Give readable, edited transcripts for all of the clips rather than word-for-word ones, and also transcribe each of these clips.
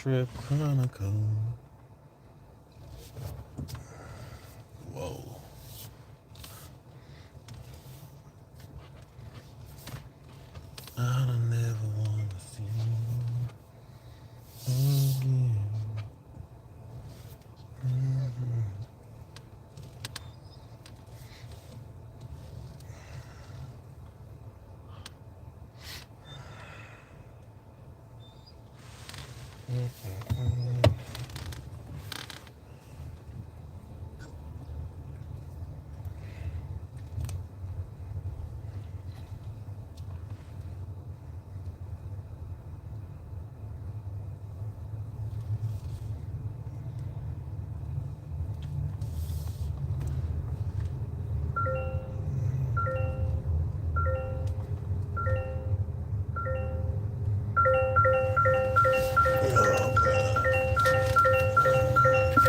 Trip Chronicle. Whoa. I don't never want to see you again.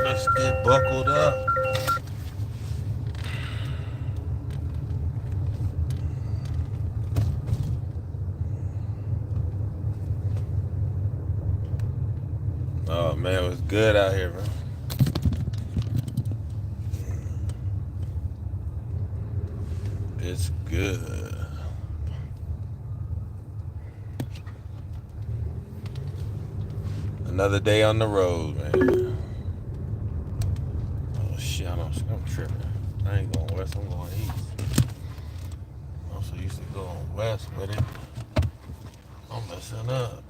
Let's get buckled up. Oh man, it was good out here, man. It's good. Another day on the road, man. Oh shit, I'm tripping. I ain't going west, I'm going east. I'm so used to going west with it. I'm messing up.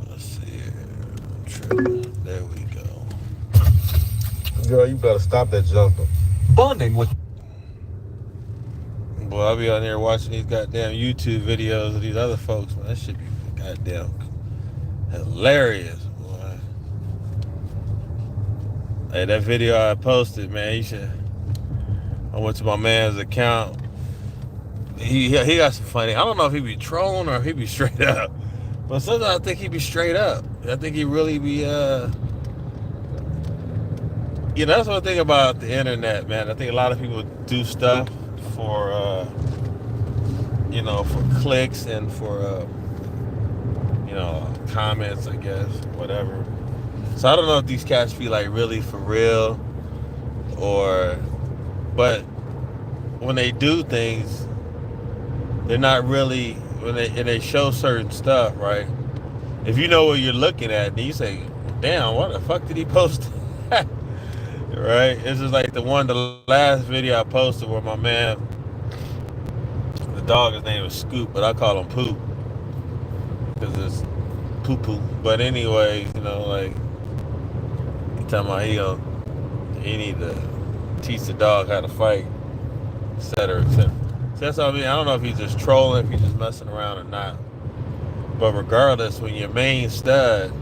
Let's see here. Tripping. There we go. Girl, you better stop that jumping. Bonding with. Boy, I'll be on there watching these goddamn YouTube videos of these other folks, man. That shit be goddamn hilarious, boy. Hey, that video I posted, man, you should. I went to my man's account. He got some funny. I don't know if he be trolling or if he be straight up. But sometimes I think he be straight up. I think he really be, that's one thing about the internet, man. I think a lot of people do stuff for, for clicks and for, comments, I guess, whatever. So I don't know if these cats be like really for real but when they do things, they're not really, and they show certain stuff, right? If you know what you're looking at, then you say, damn, what the fuck did he post that? Right? It's just like the last video I posted where my man, the dog, his name is Scoop, but I call him Poop because it's poo-poo. But anyways, he talking about he need to teach the dog how to fight, etc., etc. So that's what I mean. I don't know if he's just trolling, if he's just messing around or not. But regardless, when your main stud,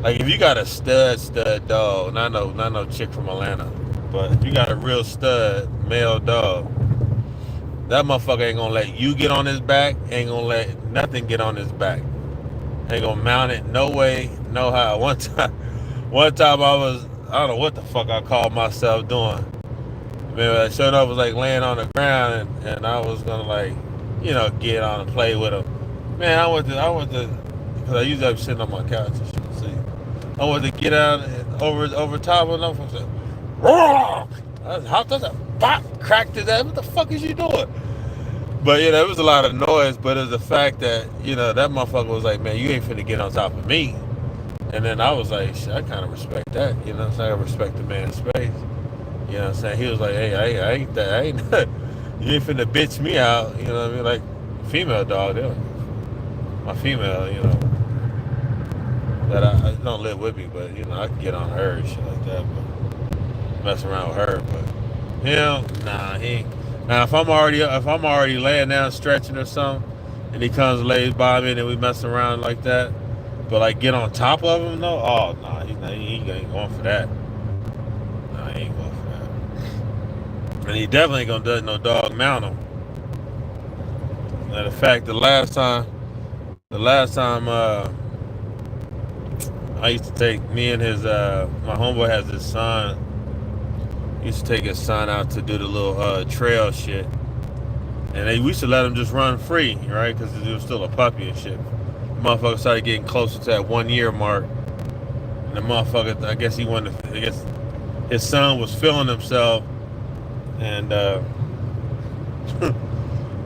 like if you got a stud dog, not no chick from Atlanta, but if you got a real stud male dog, that motherfucker ain't gonna let you get on his back, ain't gonna let nothing get on his back. Ain't gonna mount it no way, no how. One time I don't know what the fuck I called myself doing. Man, I showed up, was like laying on the ground and I was gonna get on and play with him. Man, I went to, because I usually be sitting on my couch and shit, see. I went to get out and over top of them. I said, roar! I hopped up, bop, cracked his ass. What the fuck is you doing? But, it was a lot of noise, but it was the fact that, that motherfucker was like, man, you ain't finna get on top of me. And then I was like, shit, I kind of respect that, you know what I'm saying? I respect the man's space. You know what I'm saying? He was like, hey, I ain't you ain't finna bitch me out, you know what I mean? Like, female dog, my female, that I don't live with me, but, I can get on her and shit like that, but mess around with her, but him, nah, he ain't. Now, if I'm already laying down stretching or something, and he comes and lays by me and then we mess around like that, but like get on top of him, no, oh, nah, he ain't going for that. Nah, he ain't going for that. And he definitely ain't gonna do no dog mount him. Matter of fact, the last time I used to take me and my homeboy has his son. He used to take his son out to do the little trail shit. And we used to let him just run free, right? Because he was still a puppy and shit. The motherfucker started getting closer to that 1 year mark. And the motherfucker, I guess he wanted, I guess his son was feeling himself and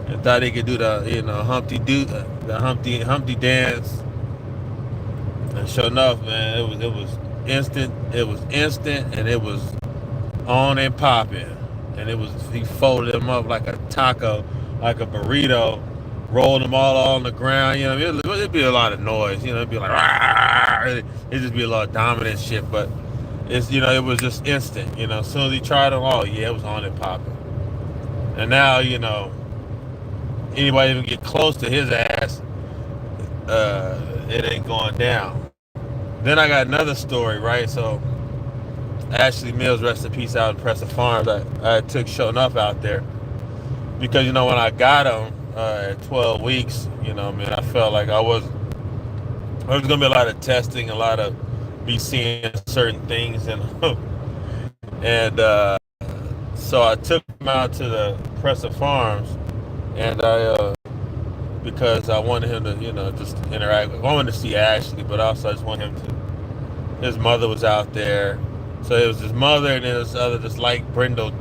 and thought he could do the, the Humpty dance. And sure enough, man, it was instant. It was instant, and it was on and popping. And he folded them up like a taco, like a burrito, rolled them all on the ground. You know, it'd be a lot of noise. You know, it'd be like, it'd just be a lot of dominant shit. But it was just instant. You know, as soon as he tried them, oh yeah, it was on and popping. And now, anybody even get close to his ass, it ain't going down. Then I got another story, right? So Ashley Mills, rest in peace, out in Preston Farms. I took Show Enough out there because when I got him at 12 weeks, I felt like there was gonna be a lot of testing, a lot of me seeing certain things, and so I took him out to the Preston Farms, and because I wanted him to just interact with. I wanted to see Ashley, but also I just wanted him to. His mother was out there. So it was his mother and then this light brindle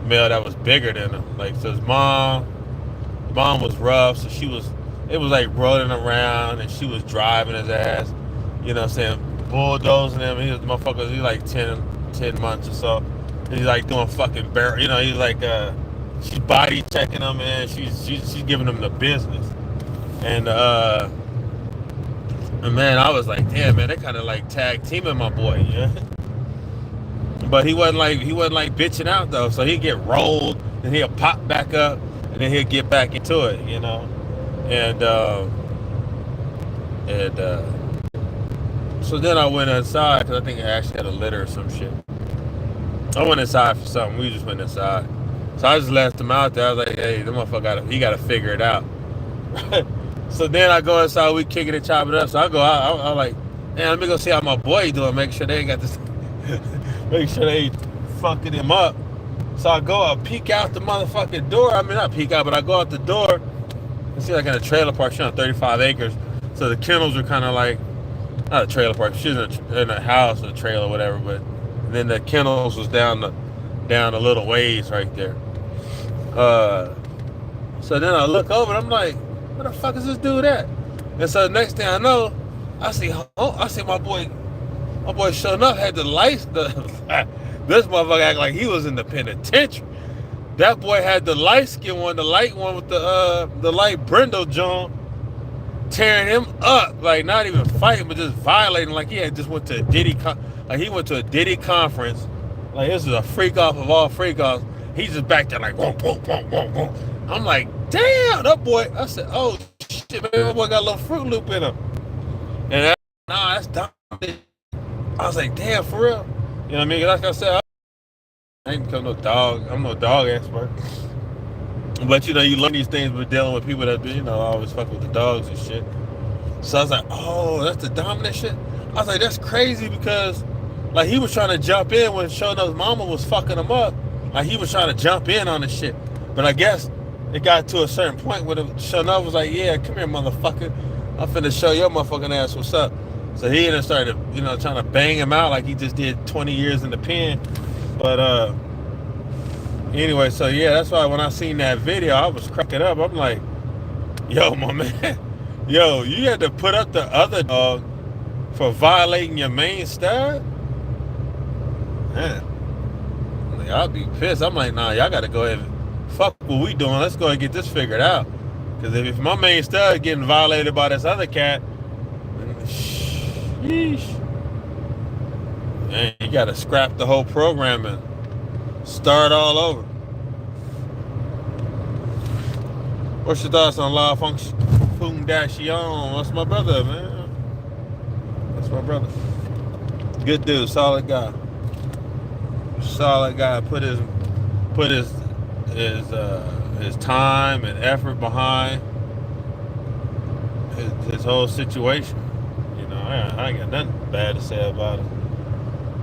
male that was bigger than him. Like, so his mom was rough, so it was like rolling around and she was driving his ass, bulldozing him. He's like 10 months or so. And he's like doing fucking he's like, she's body checking him, and she's giving him the business. And man, I was like, damn, man, they kind of like tag teaming my boy, yeah. But he wasn't like bitching out though. So he'd get rolled, and he'll pop back up, and then he'll get back into it, And so then I went inside because I think I actually had a litter or some shit. I went inside for something. We just went inside. So I just left him out there. I was like, hey, the motherfucker he gotta figure it out. So then I go inside, we kick it and chop it up. So I go out, I'm like, man, let me go see how my boy doing, make sure they ain't got this, make sure they ain't fucking him up. So I peek out the motherfucking door. I mean, not peek out, but I go out the door and see like in a trailer park. She's on 35 acres. So the kennels are kind of like, not a trailer park, she's in a house or a trailer or whatever, but then the kennels was down a little ways right there. So then I look over and I'm like, where the fuck is this dude at? And so the next thing I know, I see my boy Show Enough had the lights. This motherfucker act like he was in the penitentiary. That boy had the light skin one, the light one with the light brindle John, tearing him up, like not even fighting, but just violating, like he had just went to a Diddy conference. Like this is a freak off of all freak offs. He's just back there like whoa, whoa, whoa, whoa, whoa. I'm like, damn, that boy. I said, oh shit, man, that boy got a little Fruit Loop in him. And that's dumb. I was like, damn, for real. You know what I mean? Like I said, I ain't become no dog. I'm no dog expert. But you learn these things with dealing with people that always fuck with the dogs and shit. So I was like, oh, that's the dominant shit. I was like, that's crazy because like he was trying to jump in when Show Enough's mama was fucking him up. Like he was trying to jump in on the shit. But I guess it got to a certain point where Show Enough was like, yeah, come here, motherfucker. I'm finna show your motherfucking ass what's up. So he then started, trying to bang him out like he just did 20 years in the pen. But anyway, so yeah, that's why when I seen that video, I was cracking up. I'm like, yo, my man, yo, you had to put up the other dog for violating your main stud? Man, like, I'll be pissed. I'm like, nah, y'all gotta go ahead and fuck what we doing. Let's go ahead and get this figured out. Because if my main stud getting violated by this other cat, then sheesh. Man, you gotta scrap the whole program and start all over. What's your thoughts on La Fondation? That's my brother, man. That's my brother. Good dude, solid guy. Solid guy. Put his time and effort behind his whole situation. I ain't got nothing bad to say about it.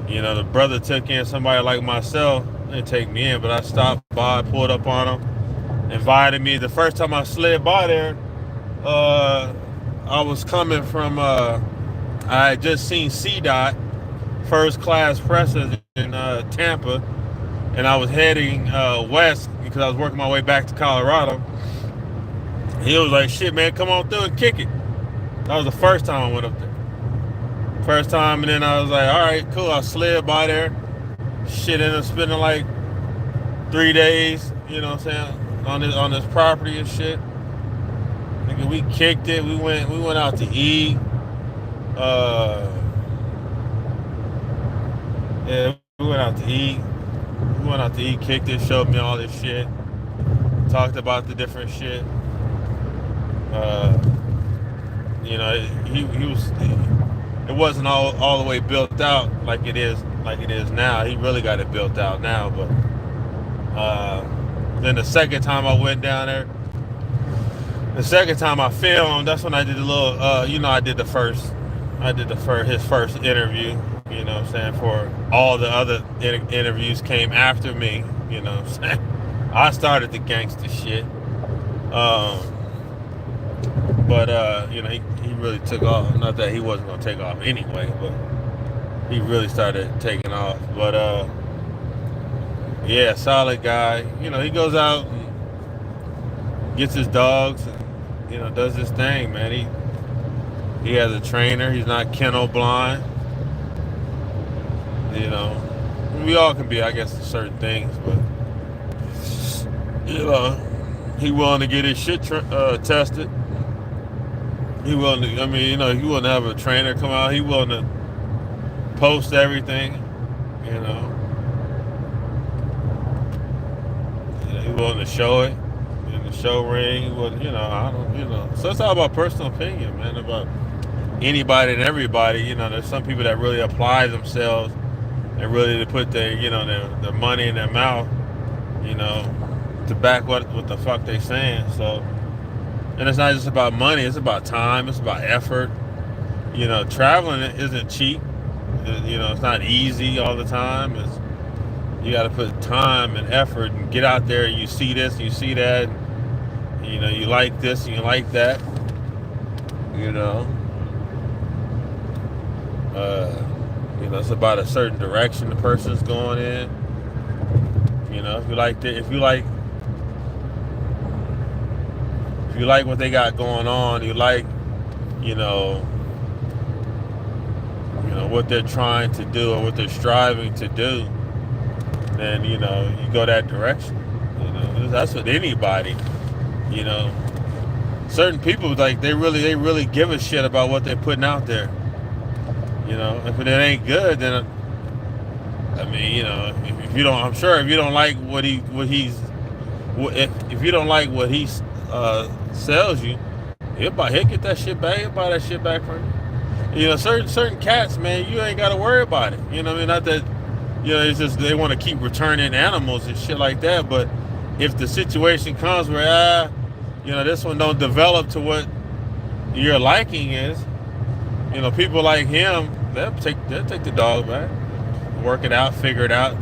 The brother took in somebody like myself. They didn't take me in, but I stopped by, pulled up on him, invited me. The first time I slid by there, I was coming from. I had just seen CDOT first class presses in Tampa, and I was heading west because I was working my way back to Colorado. He was like, "Shit, man, come on through and kick it." That was the first time I went up there. First time, and then I was like, "All right, cool." I slid by there. Shit, ended up spending like 3 days. You know what I'm saying, on this property and shit. Nigga, we kicked it. We went out to eat. Yeah, we went out to eat. We went out to eat, kicked it, showed me all this shit, talked about the different shit. You know, he was. It wasn't all the way built out like it is now. He really got it built out now. But then the second time I went down there, the second time I filmed, that's when I did a little. You know, I did his first interview. You know what I'm saying? For all the other interviews came after me. You know what I'm saying? I started the gangster shit. But you know, he really took off. Not that he wasn't gonna take off anyway, but he really started taking off. But yeah, solid guy. You know, he goes out and gets his dogs and, you know, does his thing, man. He has a trainer. He's not kennel blind. You know, we all can be, I guess, certain things, but you know, he willing to get his shit tested. He willing to, I mean, you know, he willing to have a trainer come out. He willing to post everything, you know. He willing to show it in the show ring. He willing, you know, I don't, you know. So it's all about personal opinion, man, about anybody and everybody. You know, there's some people that really apply themselves and really to put their, you know, their money in their mouth, you know, to back what the fuck they saying. So, and it's not just about money, it's about time, it's about effort. You know, traveling isn't cheap. You know, it's not easy all the time. You got to put time and effort and get out there. You see this, you see that. And, you know, you like this and you like that. You know, you know, it's about a certain direction the person's going in. You know, if you like what they got going on, you like, you know what they're trying to do or what they're striving to do, then, you know, you go that direction. You know, that's with anybody. You know, certain people, like, they really give a shit about what they're putting out there. You know, if it ain't good, then I mean, you know, if you don't, I'm sure if you don't like if you don't like what he sells you, he'll get that shit back. He'll buy that shit back from you. You know, certain cats, man, you ain't got to worry about it. You know what I mean? Not that, you know, it's just they want to keep returning animals and shit like that. But if the situation comes where, you know, this one don't develop to what your liking is, you know, people like him, they'll take the dog back, work it out, figure it out.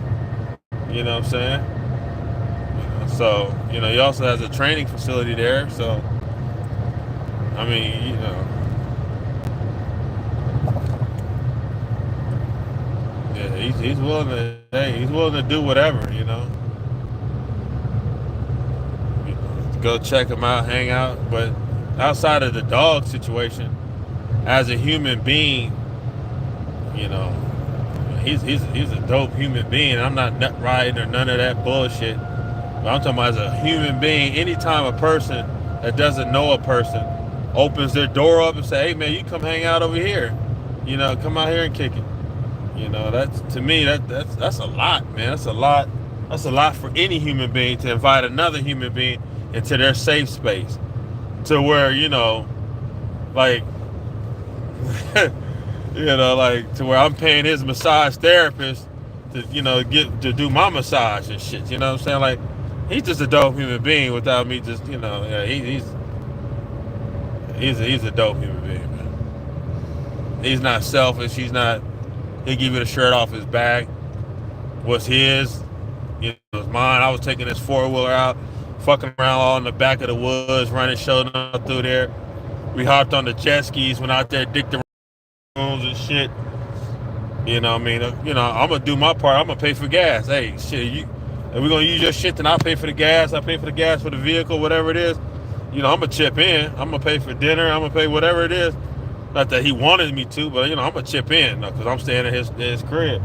You know what I'm saying? You know, so, you know, he also has a training facility there. So, I mean, you know. Yeah, he's willing to. Hey, he's willing to do whatever, you know. Go check him out, hang out. But outside of the dog situation, as a human being, you know, he's a dope human being. I'm not nut riding or none of that bullshit. But I'm talking about as a human being. Anytime a person that doesn't know a person opens their door up and say, "Hey man, you come hang out over here," you know, come out here and kick it. You know, that's, to me, that's a lot, man. That's a lot. That's a lot for any human being to invite another human being into their safe space, to where, you know, like, you know, like, to where I'm paying his massage therapist to, you know, to do my massage and shit. You know what I'm saying? Like, he's just a dope human being without me just, you know, yeah, he's a dope human being, man. He's not selfish. He'll give you the shirt off his back. What's his? You know, it was mine. I was taking this four-wheeler out fucking around all in the back of the woods, running showdown through there. We hopped on the jet skis, went out there, dicked the rooms and shit. You know what I mean? I'm gonna do my part. I'm gonna pay for gas. Hey, shit, if we're gonna use your shit, then I'll pay for the gas. I'll pay for the gas for the vehicle, whatever it is. I'm gonna chip in. I'm gonna pay for dinner. I'm gonna pay whatever it is. Not that he wanted me to, but I'm gonna chip in because I'm staying at his crib.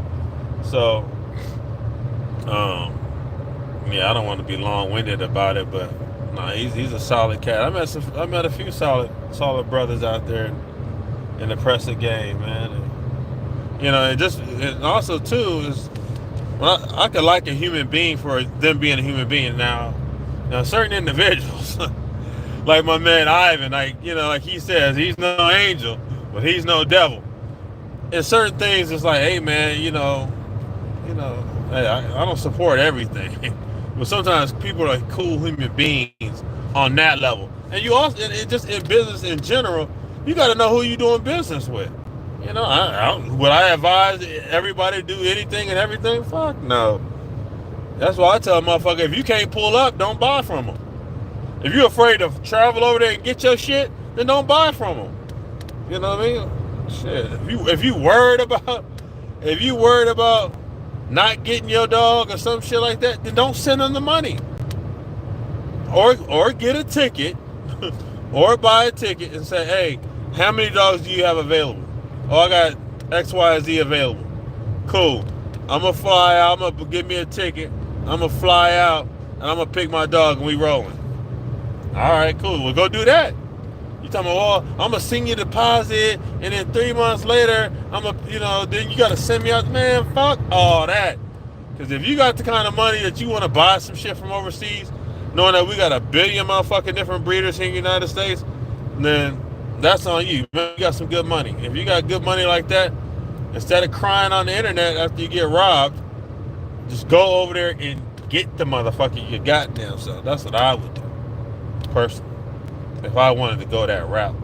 So, yeah, I don't want to be long-winded about it, but no, he's a solid cat. I met a few solid brothers out there in the pressing game, man. And also too is I could like a human being for them being a human being. Now certain individuals, like my man Ivan, like he says, he's no angel, but he's no devil. And certain things, it's like, hey man, hey, I don't support everything, but sometimes people are cool human beings on that level. And you also, just in business in general, you got to know who you're doing business with. Would I advise everybody to do anything and everything? Fuck no. That's why I tell a motherfucker, if you can't pull up, don't buy from them. If you're afraid to travel over there and get your shit, then don't buy from them. You know what I mean? Shit. If you worried about not getting your dog or some shit like that, then don't send them the money. Or get a ticket, or buy a ticket and say, hey, how many dogs do you have available? Oh, I got X, Y, Z available. Cool. I'm going to fly out. I'm going to give me a ticket. I'm going to fly out, and I'm going to pick my dog, and we rolling. All right, cool. We'll go do that. You talking about, I'm going to send you a deposit, and then 3 months later, then you got to send me out. Man, fuck all that. Because if you got the kind of money that you want to buy some shit from overseas, knowing that we got 1 billion motherfucking different breeders here in the United States, then that's on you. You got some good money. If you got good money like that, instead of crying on the internet after you get robbed, just go over there and get the motherfucker your goddamn self. That's what I would do, personally. If I wanted to go that route,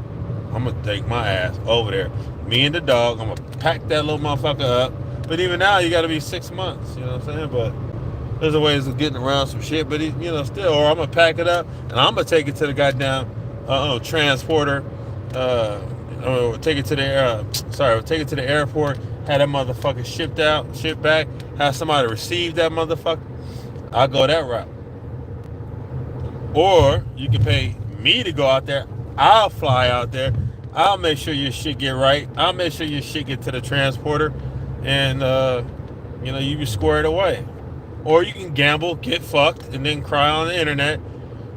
I'm going to take my ass over there. Me and the dog, I'm going to pack that little motherfucker up. But even now, you got to be 6 months. You know what I'm saying? But there's a ways of getting around some shit. But, still, or I'm going to pack it up, and I'm going to take it to the goddamn transporter. Take it to the airport, have that motherfucker shipped back, have somebody receive that motherfucker. I'll go that route. Or you can pay me to go out there. I'll fly out there. I'll make sure your shit get right. I'll make sure your shit get to the transporter, and you be squared away. Or you can gamble, get fucked, and then cry on the internet.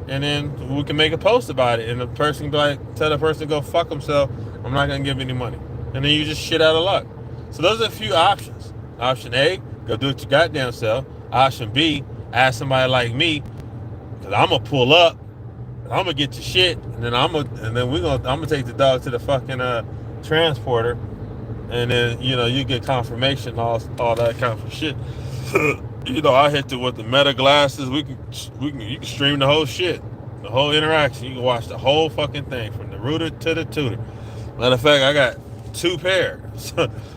And then we can make a post about it, and the person tell the person to go fuck himself. I'm not gonna give any money, and then you just shit out of luck. So those are a few options. Option A, go do it your goddamn self. Option B, ask somebody like me, because I'm gonna pull up, I'm gonna get your shit, and then I'm gonna take the dog to the fucking transporter, and then you get confirmation, all that kind of shit. I hit it with the meta glasses. You can stream the whole shit, the whole interaction. You can watch the whole fucking thing from the rooter to the tutor. Matter of fact, I got 2 pairs.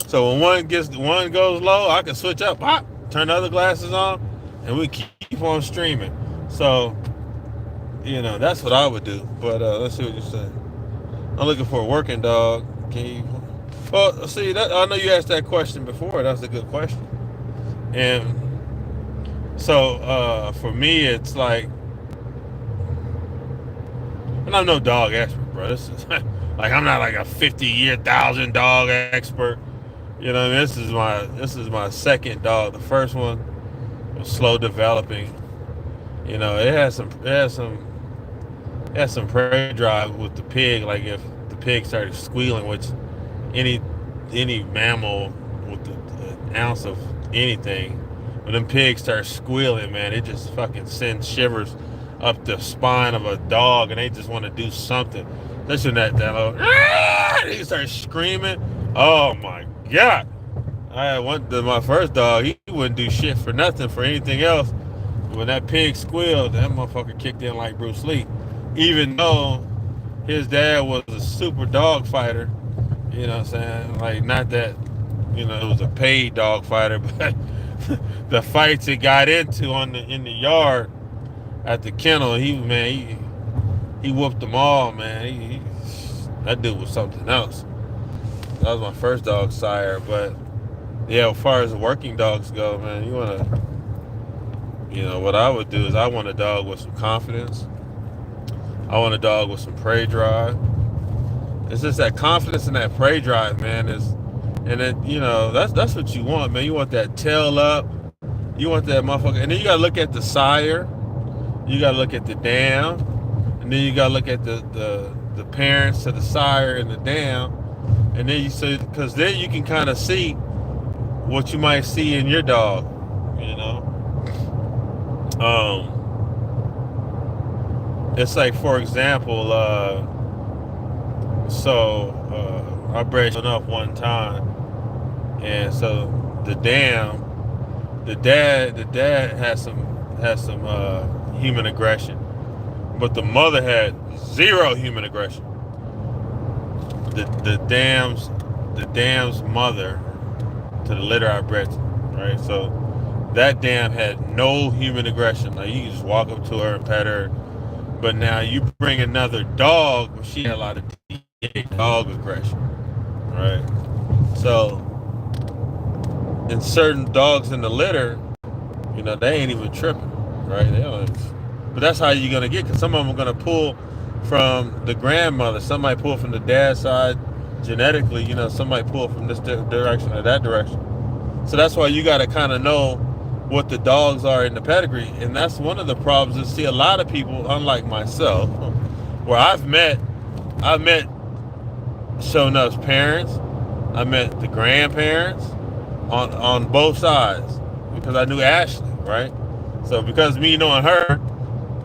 So when one goes low, I can switch up, pop, turn the other glasses on, and we keep on streaming. So, that's what I would do. But let's see what you say. I'm looking for a working dog. Can you? Well, see, I know you asked that question before. That's a good question. And so for me, it's like, and I'm no dog expert, bro. This is like I'm not like a 50,000 dog expert. This is my second dog. The first one was slow developing. It had some prey drive with the pig. Like if the pig started squealing, which any mammal with an ounce of anything, when them pigs start squealing, man, it just fucking sends shivers up the spine of a dog, and they just want to do something. Listen to that little, they start screaming. Oh my God. I had my first dog, he wouldn't do shit for nothing, for anything else. When that pig squealed, that motherfucker kicked in like Bruce Lee. Even though his dad was a super dog fighter, you know what I'm saying? Like, not that, it was a paid dog fighter, but the fights it got into in the yard at the kennel. He whooped them all, man. That dude was something else. That was my first dog, sire. But yeah, as far as the working dogs go, man, what I would do is I want a dog with some confidence. I want a dog with some prey drive. It's just that confidence and that prey drive, man. And then that's what you want, man. You want that tail up. You want that motherfucker, and then you gotta look at the sire. You gotta look at the dam, and then you gotta look at the parents to the sire and the dam, and then you say, because then you can kind of see what you might see in your dog, you know. It's like, for example, I bred up one time, and so the dad had some human aggression, but the mother had zero human aggression. The dam's mother to the litter I bred, right? So that dam had no human aggression. Like, you can just walk up to her and pet her. But now you bring another dog, she had a lot of dog aggression, right? So, in certain dogs in the litter, they ain't even tripping, right? But that's how you're gonna get, because some of them are gonna pull from the grandmother. Some might pull from the dad's side genetically. Some might pull from this direction or that direction. So that's why you got to kind of know what the dogs are in the pedigree, and that's one of the problems. Is, see, a lot of people, unlike myself, where I've met Show Enough's parents, I met the grandparents on both sides, because I knew Ashley, right? So because me knowing her,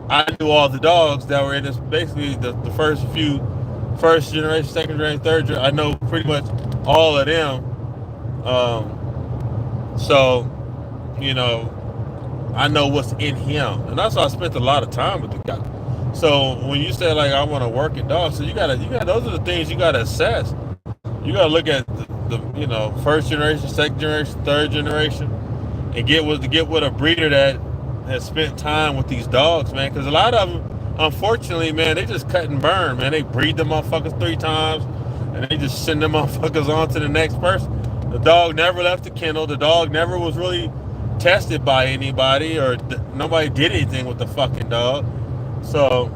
I knew all the dogs that were in this, basically the first generation, second generation, third generation. I know pretty much all of them. So, I know what's in him, and that's why I spent a lot of time with the guy. So when you say, like, I want a working dog, so you gotta those are the things you gotta assess. You gotta look at the first generation, second generation, third generation, and get with a breeder that has spent time with these dogs, man. Because a lot of them, unfortunately, man, they just cut and burn, man. They breed them motherfuckers 3 times, and they just send them motherfuckers on to the next person. The dog never left the kennel. The dog never was really tested by anybody, or nobody did anything with the fucking dog. So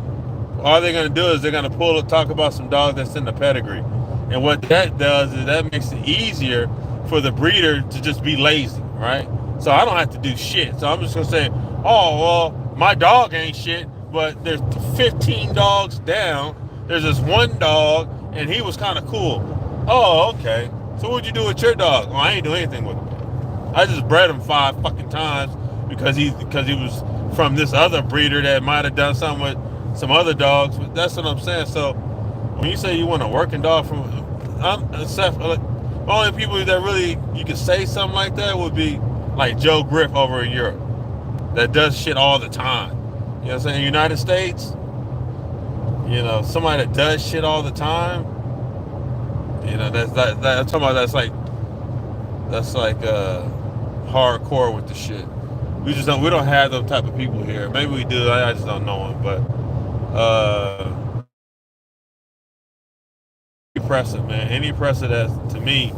all they're gonna do is they're gonna talk about some dog that's in the pedigree, and what that does is that makes it easier for the breeder to just be lazy, right? So I don't have to do shit. So I'm just gonna say, oh well, my dog ain't shit, but there's 15 dogs down. There's this one dog, and he was kind of cool. Oh, okay. So what'd you do with your dog? Well, I ain't doing anything with him. I just bred him 5 fucking times because he was from this other breeder that might have done something with some other dogs. But that's what I'm saying. So when you say you want a working dog only people that really you could say something like that would be like Joe Griff over in Europe, that does shit all the time. You know what I'm saying? In the United States, somebody that does shit all the time. I'm talking about that's like hardcore with the shit. We don't have those type of people here. Maybe we do. I just don't know them. But impressive, man. Any impressive that, to me,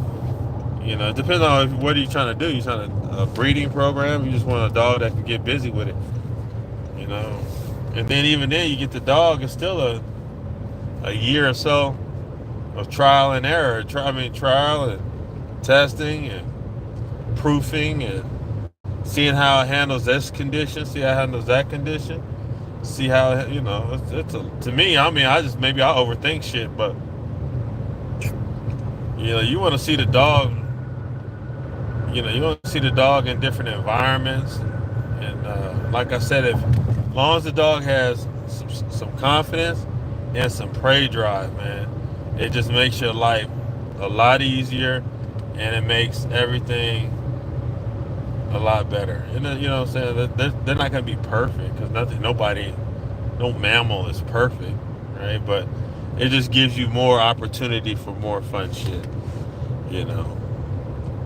it depends on what are you trying to do. You trying to a breeding program? You just want a dog that can get busy with it, And then even then, you get the dog. It's still a year or so of trial and error. Trial and testing and proofing and seeing how it handles this condition, see how it handles that condition, see how to me. Maybe I overthink shit, but you want to see the dog. You want to see the dog in different environments, and like I said, as long as the dog has some confidence and some prey drive, man, it just makes your life a lot easier, and it makes everything a lot better. And then, what I'm saying, they're not going to be perfect, because no mammal is perfect, right? But it just gives you more opportunity for more fun shit,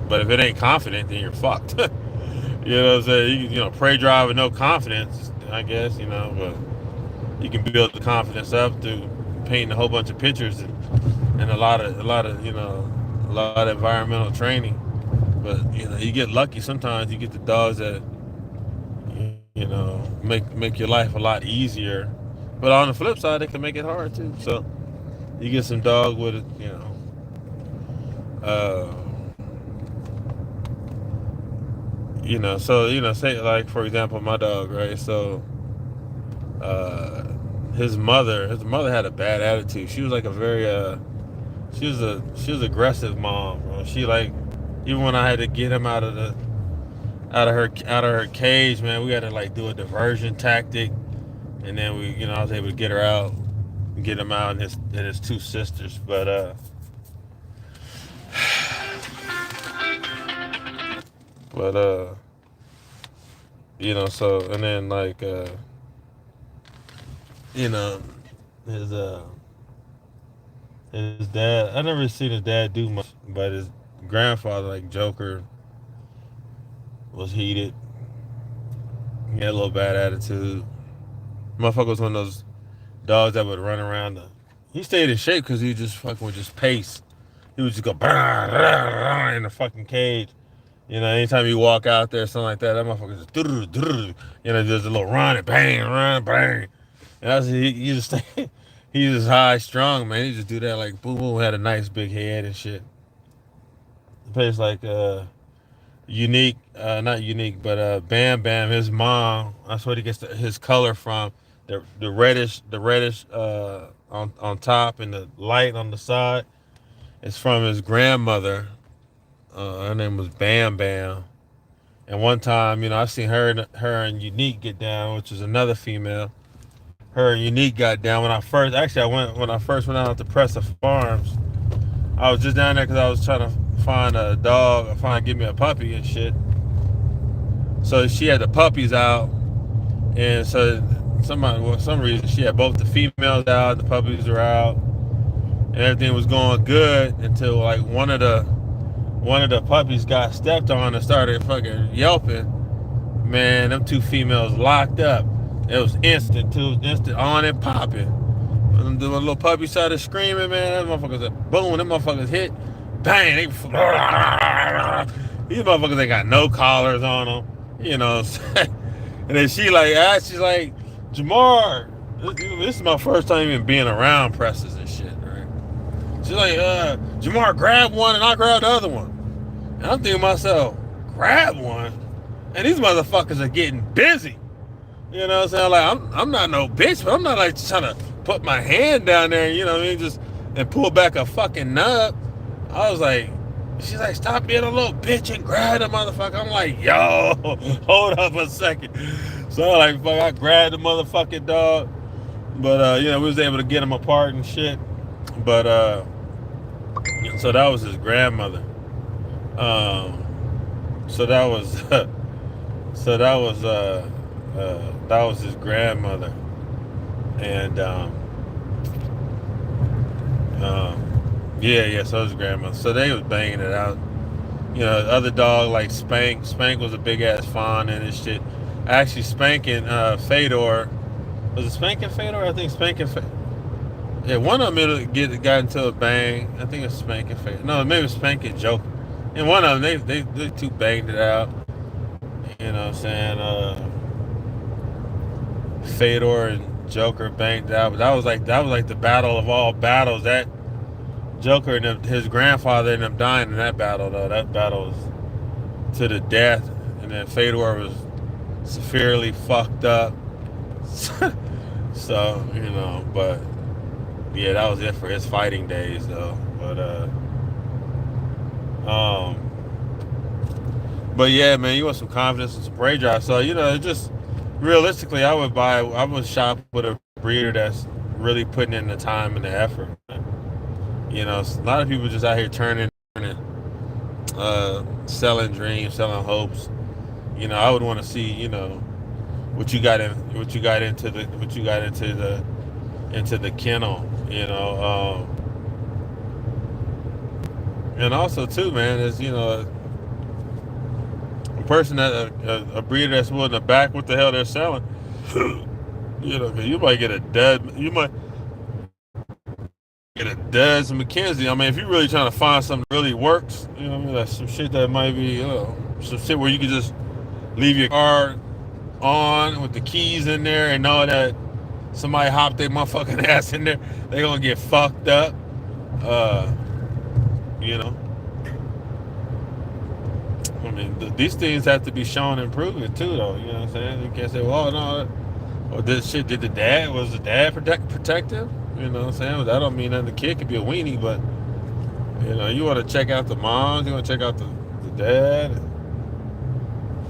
But if it ain't confident, then you're fucked. You know what I'm saying? Prey drive with no confidence, I guess, but you can build the confidence up through painting a whole bunch of pictures and a lot of environmental training. But you get lucky sometimes. You get the dogs that make your life a lot easier. But on the flip side, they can make it hard too. So you get some dog with it, uh, So say like for example, my dog, right? So uh, his mother had a bad attitude. She was like a very she was aggressive mom, bro. She like even when I had to get him out of her cage, man, we had to like do a diversion tactic, and then I was able to get her out, get him out, and his two sisters. But so and then like you know his his dad. I never seen his dad do much, but his grandfather, like Joker, was heated. He had a little bad attitude. Motherfucker was one of those dogs that would run around. He stayed in shape because he just fucking would just pace. He would just go in the fucking cage. Anytime you walk out there, something like that motherfucker just there's a little run and bang, run, bang. And that's he just he's just high strong, man. He just do that like boom boom, had a nice big head and shit. The place like unique, not unique, but Bam Bam, his mom, that's where he gets his color from. The reddish on top and the light on the side. It's from his grandmother. Her name was Bam Bam. And one time, I seen her and Unique get down, which is another female. Her and Unique got down when I first went out to Pressa Farms. I was just down there because I was trying to find a dog, give me a puppy and shit. So she had the puppies out, and so for some reason, she had both the females out, the puppies were out, and everything was going good until like one of the puppies got stepped on and started fucking yelping. Man, them two females locked up. It was instant on and popping. When the little puppy started screaming, man, them motherfuckers said, boom, them motherfuckers hit, bang, these motherfuckers ain't got no collars on them, and then she's like, Jamar, this is my first time even being around presses and shit, right? She's like, Jamar, grab one and I'll grab the other one. And I'm thinking to myself, grab one? And these motherfuckers are getting busy. You know what I'm saying? Like, I'm not no bitch, but I'm not like trying to put my hand down there, and pull back a fucking nub. I was like, she's like, stop being a little bitch and grab the motherfucker. I'm like, yo, hold up a second. So I grabbed the motherfucking dog. But, we was able to get him apart and shit. But, so that was his grandmother. So that was, that was his grandmother. And, so his grandmother. So they was banging it out. The other dog like Spank. Spank was a big ass fawn and this shit. Actually, Spank and Fedor. Was it Spank and Fedor? I think Spank and Fedor. Yeah, one of them got into a bang. I think it's Spank and Fedor. No, maybe Spank and Joker. And one of them, they two banged it out. You know what I'm saying? Fedor and Joker banged it out. But that was like the battle of all battles. That Joker and his grandfather ended up dying in that battle, though. That battle was to the death. And then Fedor was severely fucked up. So, but yeah, that was it for his fighting days, though. But yeah, man, you want some confidence and some spray dry. So, just realistically, I would shop with a breeder that's really putting in the time and the effort. A lot of people just out here turning, selling dreams, selling hopes. I would want to see, what you got into the kennel, and also too, man, is a person a breeder that's willing to back what the hell they're selling. You know, 'cause you might get a dead. You might get a Des McKenzie. I mean, if you're really trying to find something that really works, you know, what I mean, that's some shit that might be, some shit where you can just leave your car on with the keys in there and know that somebody hopped their motherfucking ass in there, they gonna get fucked up. Uh, you know, I mean, these things have to be shown and proven too, though. You know what I'm saying? You can't say, well, no, or this shit, was the dad protective? You know what I'm saying? That don't mean nothing. The kid could be a weenie, but you know, you want to check out the moms, you want to check out the dad.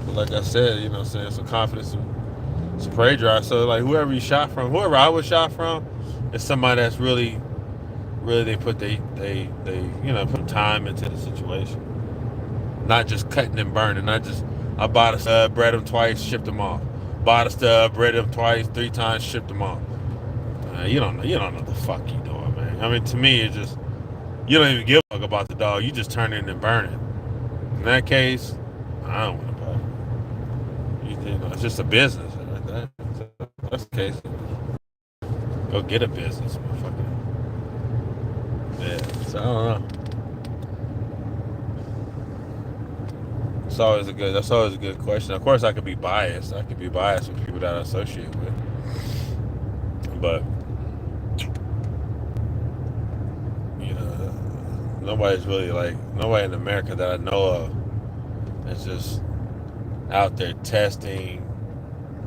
But like I said, you know what I'm saying, some confidence and spray dry. So like whoever you shot from, whoever I was shot from, is somebody that's really, really they put they you know, put time into the situation. Not just cutting and burning, not just I bought a stub, bred them twice, shipped them off. Bought a stub, bred them twice, 3 times, shipped them off. You don't know what the fuck you doing, man. I mean, to me, it's just you don't even give a fuck about the dog. You just turn it and burn it. In that case, I don't want to buy it. You know, it's just a business. Right? That's the case. Go get a business, motherfucker. Yeah. So I don't know. That's always a good question. Of course, I could be biased. I could be biased with people that I associate with, but you know, nobody's really like nobody in America that I know of that's just out there testing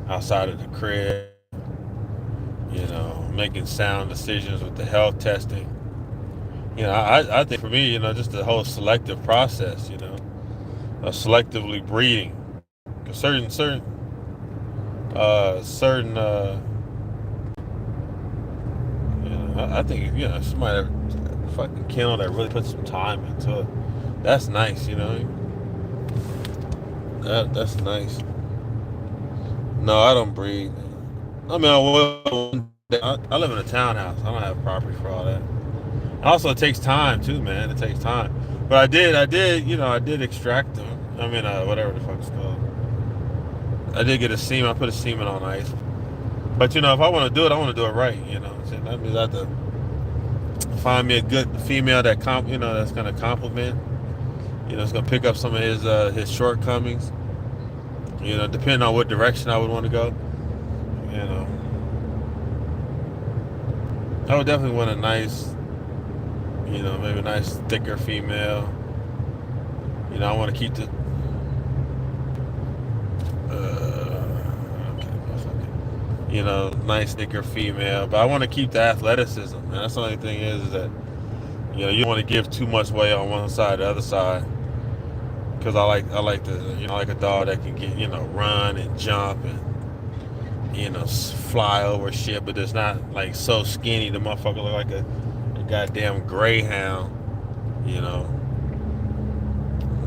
outside of the crib. You know, making sound decisions with the health testing. You know, I think for me, you know, just the whole selective process. You know, selectively breeding. Certain you know, I think you know somebody that fucking kennel that really puts some time into it. That's nice, you know. That's nice. No, I don't breed. I mean, I live in a townhouse. I don't have property for all that. And also, it takes time too, man. It takes time. But you know, I did extract them. I mean, whatever the fuck's called. I did get a semen. I put a semen on ice. But you know, if I want to do it, I want to do it right. You know, so that means I have to find me a good female that you know, that's gonna compliment. You know, it's gonna pick up some of his shortcomings. You know, depending on what direction I would want to go. You know, I would definitely want a nice, you know, maybe a nice thicker female. You know, I want to keep the you know, nice thicker female, but I want to keep the athleticism. And that's the only thing is that you know you don't want to give too much weight on one side, the other side, because I like the you know like a dog that can get you know run and jump and you know fly over shit, but it's not like so skinny the motherfucker look like a goddamn greyhound, you know.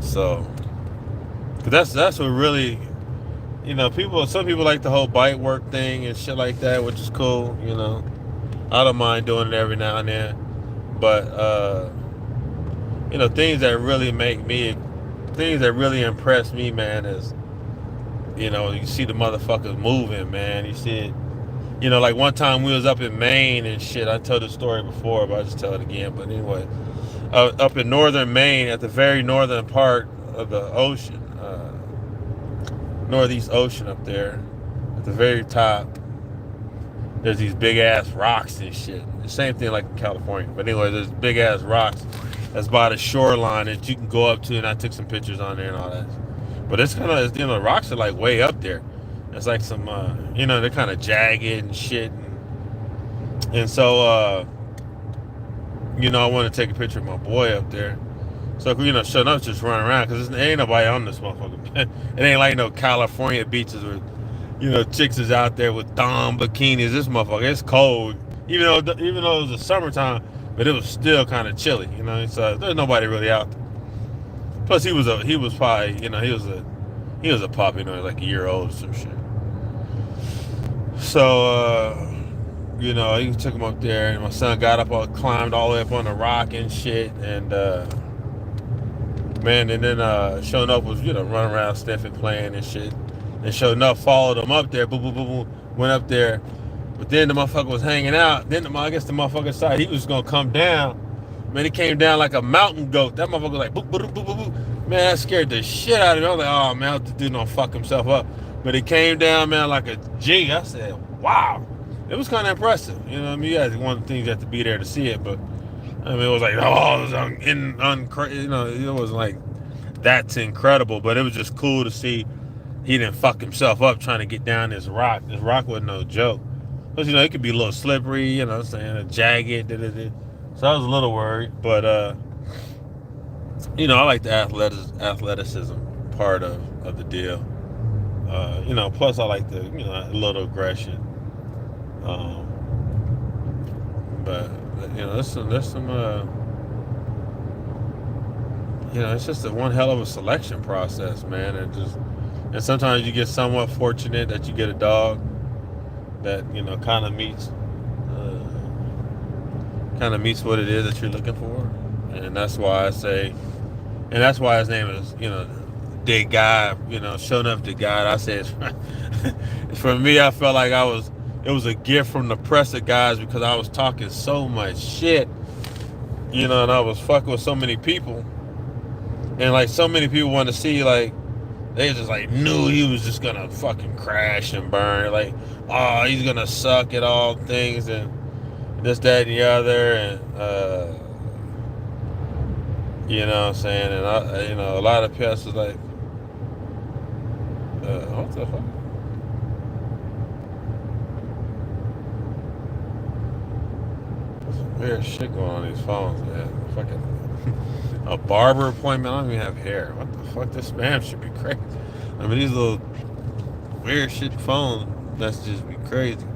So, cause that's what really. You know, some people like the whole bite work thing and shit like that, which is cool, you know. I don't mind doing it every now and then. But, you know, things that really impress me, man, is, you know, you see the motherfuckers moving, man. You see it, you know, like one time we was up in Maine and shit. I told the story before, but I'll just tell it again. But anyway, up in northern Maine, at the very northern part of the ocean, Northeast Ocean up there, at the very top, there's these big ass rocks and shit. The same thing like in California. But anyway, there's big ass rocks that's by the shoreline that you can go up to, and I took some pictures on there and all that. But it's kind of, you know, the rocks are like way up there. It's like some, you know, they're kind of jagged and shit. And so, you know, I want to take a picture of my boy up there. So, you know, sure enough, just running around because there ain't nobody on this motherfucker. It ain't like no California beaches where, you know, chicks is out there with thong bikinis. This motherfucker, it's cold. Even though it was the summertime, but it was still kind of chilly, you know. So there's nobody really out there. Plus, he was probably, you know, he was a pup, you know, like a year old or some shit. So, you know, he took him up there, and my son got up, climbed all the way up on the rock and shit, and. Man, and then sure enough was, you know, running around sniffing, playing and shit. And sure enough followed him up there, boom, boom, boom, boom. went up there. But then the motherfucker was hanging out. Then I guess the motherfucker decided he was gonna come down. Man, he came down like a mountain goat. That motherfucker was like boop, boop, boop, boop, boop. Man, that scared the shit out of me. I was like, oh man, I hope the dude don't fuck himself up. But he came down, man, like a G. I said, wow. It was kind of impressive. You know what I mean? Yeah, one of the things you have to be there to see it. But I mean, it was like, oh, it was you know, it wasn't like that's incredible. But it was just cool to see he didn't fuck himself up trying to get down this rock. This rock wasn't no joke. Because, you know, it could be a little slippery, you know what I'm saying, a jagged, So I was a little worried. But, you know, I like the athleticism part of the deal. You know, plus I like the, you know, a little aggression. But you know, there's some, you know, it's just one hell of a selection process, man. And sometimes you get somewhat fortunate that you get a dog that, you know, kind of meets what it is that you're looking for. And that's why I say, and that's why his name is, you know, De Guy, you know, showing up De Guy. I say for me, I felt like it was a gift from the press of guys because I was talking so much shit, you know, and I was fucking with so many people. And like so many people wanted to see, like, they just like knew he was just gonna fucking crash and burn. Like, oh, he's gonna suck at all things and this, that, and the other. And, you know what I'm saying? And, you know, a lot of people was like, what the fuck? There's some weird shit going on these phones, man. Fucking a barber appointment. I don't even have hair. What the fuck? This spam should be crazy. I mean, these little weird shit phones, that's just be crazy.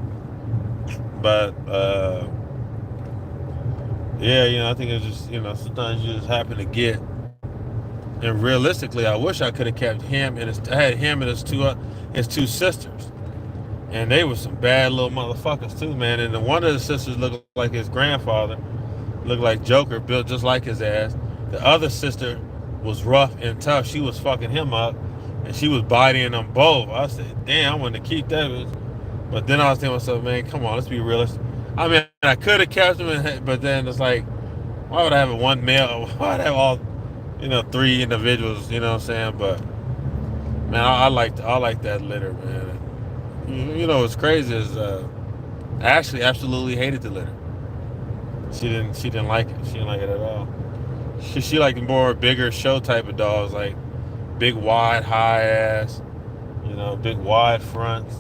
But, yeah, you know, I think it's just, you know, sometimes you just happen to get. And realistically, I wish I could have kept him and I had him and his two sisters. And they were some bad little motherfuckers too, man. And one of the sisters looked like his grandfather, looked like Joker, built just like his ass. The other sister was rough and tough. She was fucking him up, and she was bodying them both. I said, damn, I wanted to keep that. But then I was thinking to myself, man, come on, let's be realistic. I mean, I could have kept him, but then it's like, why would I have one male? Why would I have all, you know, three individuals? You know what I'm saying? But man, I like that litter, man. You know what's crazy is I actually absolutely hated the litter. She didn't like it. She didn't like it at all. She liked more bigger show type of dogs, like big wide high ass, you know, big wide fronts.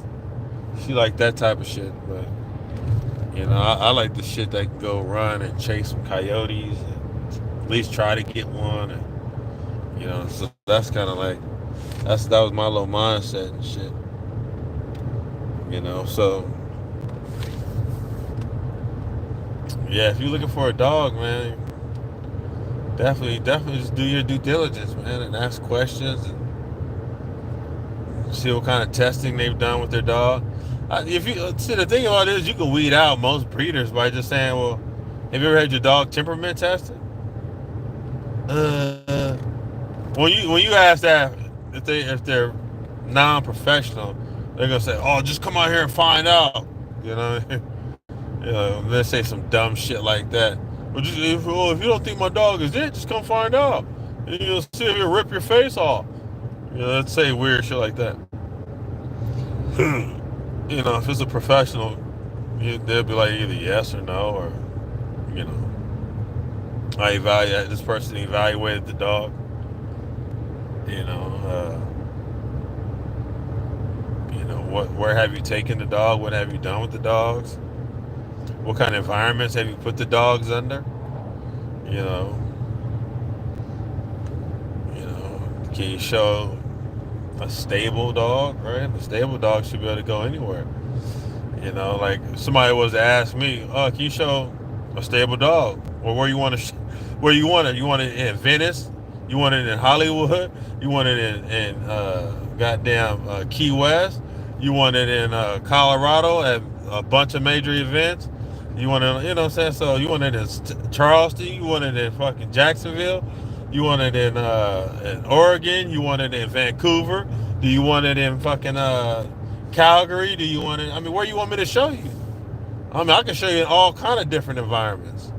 She liked that type of shit. But you know, I like the shit that can go run and chase some coyotes and at least try to get one. And you know, so that's kind of like that was my little mindset and shit. You know, so yeah, if you're looking for a dog, man, definitely just do your due diligence, man, and ask questions and see what kind of testing they've done with their dog. If you see, the thing about it is you can weed out most breeders by just saying, well, have you ever had your dog temperament tested? When you ask that, if they're non-professional, they're gonna say, oh, just come out here and find out. You know, you know, they say some dumb shit like that. But just, if you don't think my dog is it, just come find out. And you'll see if he'll rip your face off. You know, let's say weird shit like that. You know, if it's a professional, they'll be like either yes or no, or you know, this person evaluated the dog. You know, where have you taken the dog? What have you done with the dogs? What kind of environments have you put the dogs under? You know, can you show a stable dog, right? A stable dog should be able to go anywhere. You know, like somebody was to ask me, can you show a stable dog? Or where you want to, where you want it? You want it in Venice? You want it in Hollywood? You want it in goddamn Key West? You want it in Colorado at a bunch of major events? You want it, you know what I'm saying? So you want it in Charleston? You want it in fucking Jacksonville? You want it in Oregon? You want it in Vancouver? Do you want it in fucking Calgary? Do you want to? I mean, where you want me to show you? I mean, I can show you in all kind of different environments.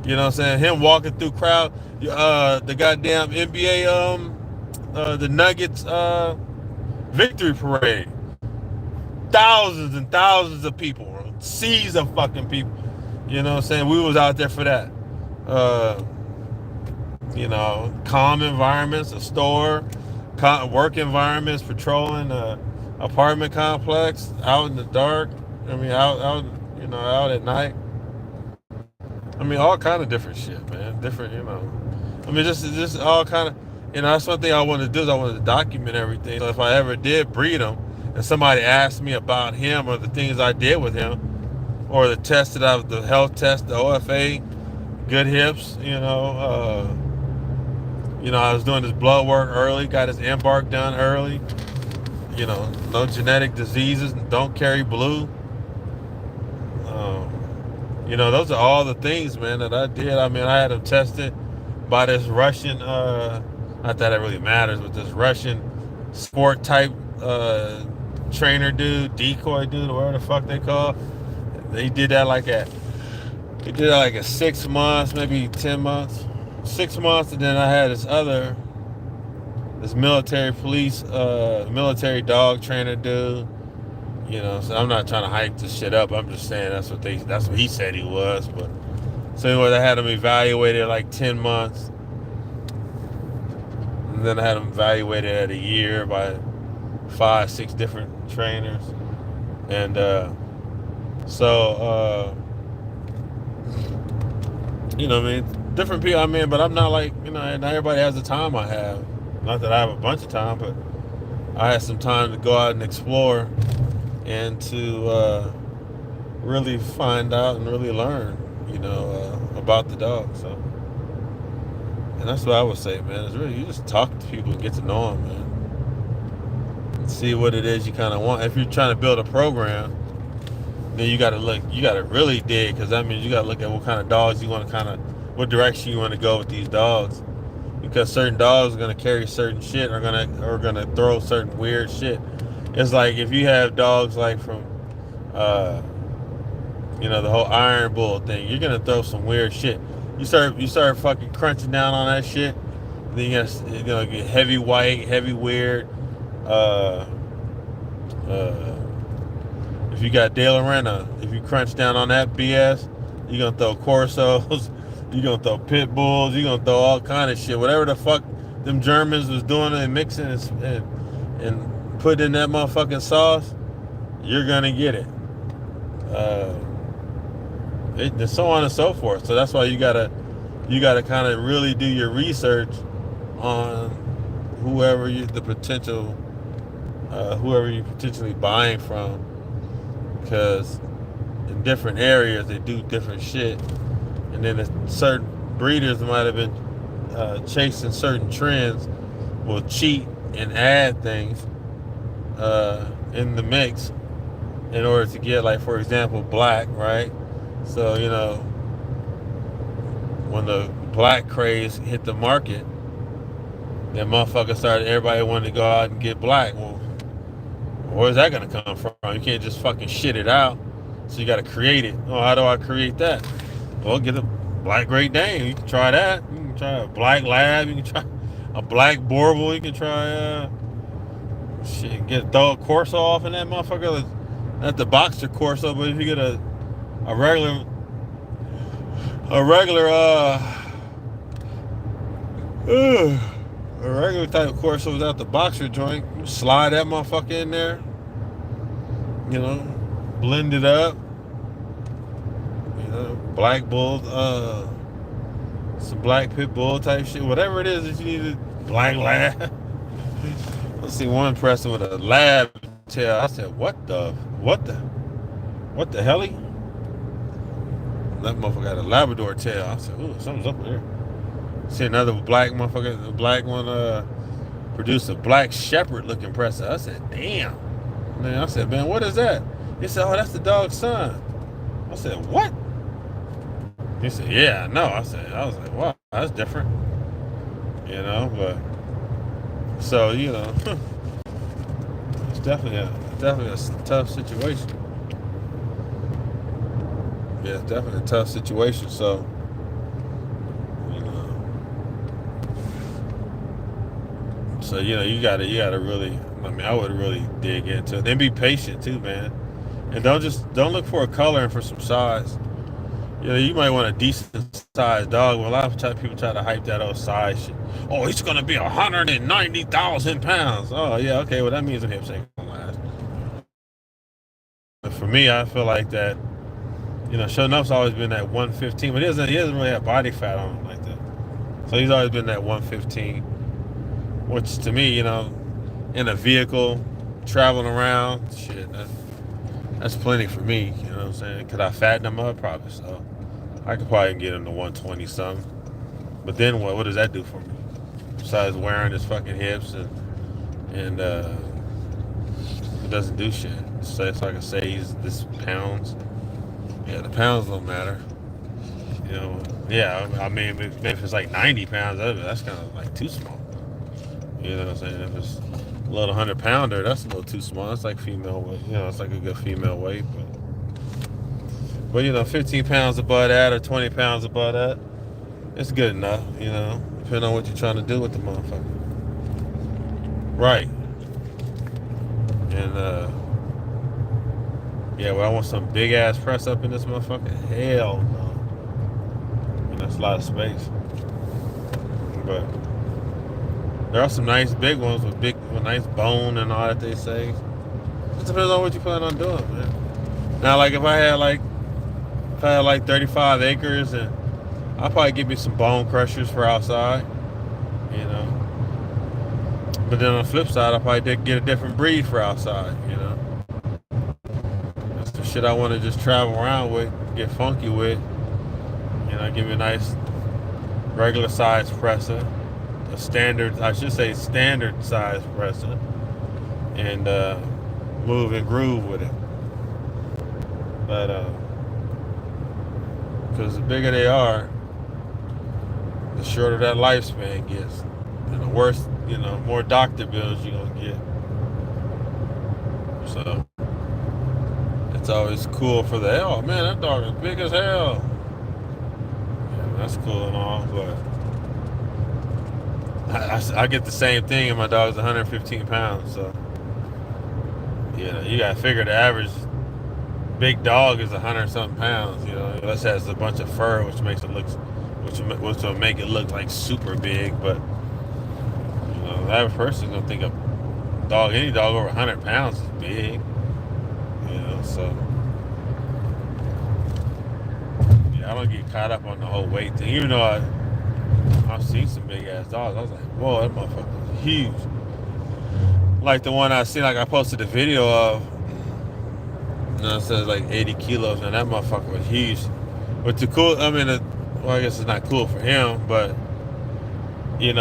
You know what I'm saying? Him walking through crowd, the goddamn NBA, the Nuggets, victory parade. Thousands and thousands of people, seas of fucking people. You know what I'm saying? We was out there for that. Calm environments, a store, work environments, patrolling apartment complex, out in the dark. I mean, out at night. I mean, all kind of different shit, man. Different, I mean, just all kind of, that's one thing I wanted to do is I wanted to document everything. So if I ever did breed him, and somebody asked me about him or the things I did with him, or the test that the health test, the OFA, good hips, I was doing his blood work early, got his embark done early, no genetic diseases, don't carry blue. Those are all the things, man, that I did. I mean, I had him tested by this Russian, not that it really matters, but this Russian sport type trainer dude, decoy dude, whatever the fuck they call. He did that like at 6 months, maybe 10 months. 6 months, and then I had this military police, military dog trainer dude. So I'm not trying to hype this shit up. I'm just saying that's what he said he was. But so anyway, I had him evaluated like 10 months, and then I had him evaluated at a year by 5-6 different trainers, and I mean, different people. I mean, but I'm not like, not everybody has the time I have. Not that I have a bunch of time, but I had some time to go out and explore and to really find out and really learn, about the dog. So, and that's what I would say, man. It's really, you just talk to people and get to know them, man. And see what it is you kind of want. If you're trying to build a program, then you got to really dig, because that means you got to look at what kind of dogs you want to what direction you want to go with these dogs, because certain dogs are going to carry certain shit, are going to throw certain weird shit. It's like if you have dogs like from, the whole Iron Bull thing, you're going to throw some weird shit. You start fucking crunching down on that shit, then you're going to get heavy white, heavy weird, if you got De La Renta, if you crunch down on that BS, you're going to throw Corsos, you're going to throw Pit Bulls, you're going to throw all kind of shit. Whatever the fuck them Germans was doing and mixing and putting in that motherfucking sauce, you're going to get it. And so on and so forth. So that's why you got to kind of really do your research on whoever you're potentially buying from. Because in different areas they do different shit, and then certain breeders might have been chasing certain trends, will cheat and add things in the mix in order to get, like, for example, black, right? So when the black craze hit the market, then everybody wanted to go out and get black. Well, where's that gonna come from? You can't just fucking shit it out. So you gotta create it. Oh, how do I create that? Well, get a black Great Dane. You can try that. You can try a black Lab. You can try a black Borbal. You can try throw a Corso off in that motherfucker. Not the boxer Corso, but if you get a regular a regular type of Corso without the boxer joint, slide that motherfucker in there, blend it up, black bull, some black pit bull type shit, whatever it is that you need, black lab. I see one person with a lab tail. I said, what the hell? That motherfucker got a Labrador tail. I said, ooh, something's up there. See another black motherfucker, the black one produced a black shepherd looking presser. I said, damn. Man, I said, man, what is that? He said, oh, that's the dog's son. I said, what? He said, yeah, I know. I was like, wow, that's different. But so, it's definitely definitely a tough situation. Yeah, it's definitely a tough situation. So, you know, you gotta really. I mean, I would really dig into it and be patient too, man. And don't look for a color and for some size. You might want a decent sized dog. Well, a lot of people try to hype that old size shit. Oh, he's gonna be 190,000 pounds. Oh yeah, okay. Well, that means the hips ain't gonna last. But for me, I feel like that. Show enough's always been that 115, but he doesn't really have body fat on him like that. So he's always been that 115, which to me, in a vehicle, traveling around, shit, that's plenty for me. You know what I'm saying? Could I fatten him up? Probably so. I could probably get him to 120 something. But then what? What does that do for me? Besides wearing his fucking hips and it doesn't do shit. So I can say he's this pounds. Yeah, the pounds don't matter. Yeah, I mean, if it's like 90 pounds, that's kind of like too small. You know what I'm saying? If it's a little 100-pounder, that's a little too small. It's like female weight. It's like a good female weight. But 15 pounds above that or 20 pounds above that, it's good enough, depending on what you're trying to do with the motherfucker. Right. And, yeah, well, I want some big ass press up in this motherfucker. Hell no. That's a lot of space. But there are some nice big ones with nice bone and all that they say. It depends on what you plan on doing, man. Now, like if I had like 35 acres, and I'll probably give me some bone crushers for outside, But then on the flip side, I'll probably get a different breed for outside, That's the shit I want to just travel around with, get funky with. Give me a nice regular size presser, standard size presser, and move and groove with it. But because the bigger they are, the shorter that lifespan gets, and the worse, more doctor bills you're gonna get. So it's always cool for oh man, that dog is big as hell. Yeah, that's cool and all, but I get the same thing, and my dog's 115 pounds. So you gotta figure the average big dog is 100-something pounds. Unless it has a bunch of fur, which will make it look like super big. But the average person gonna think any dog over 100 pounds is big. So yeah, I don't get caught up on the whole weight thing. Even though I've seen some big ass dogs, I was like, whoa, that motherfucker is huge. Like the one I seen, like I posted a video of. It says like 80 kilos, and that motherfucker was huge. But I guess it's not cool for him, but in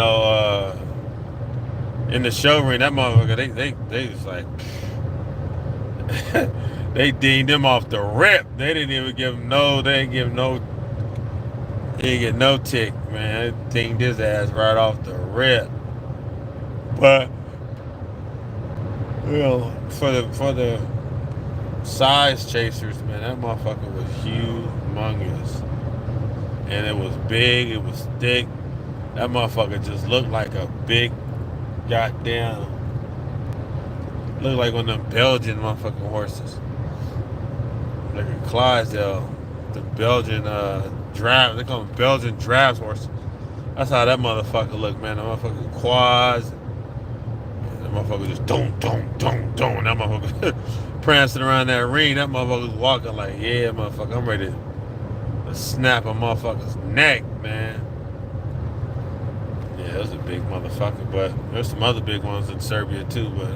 the show ring, that motherfucker, they was like, they dinged him off the rip. They didn't even give him they didn't get no tick, man. They dinged his ass right off the rip. But for the size chasers, man, that motherfucker was humongous. And it was big, it was thick. That motherfucker just looked like a big goddamn, looked like one of them Belgian motherfucking horses. Like a Clydesdale, the Belgian draft, they call them Belgian draft horses. That's how that motherfucker looked, man. That motherfucker quads. That motherfucker just don't. That motherfucker prancing around that ring. That motherfucker's walking like, yeah, motherfucker, I'm ready to snap a motherfucker's neck, man. Yeah, it was a big motherfucker, but there's some other big ones in Serbia too, but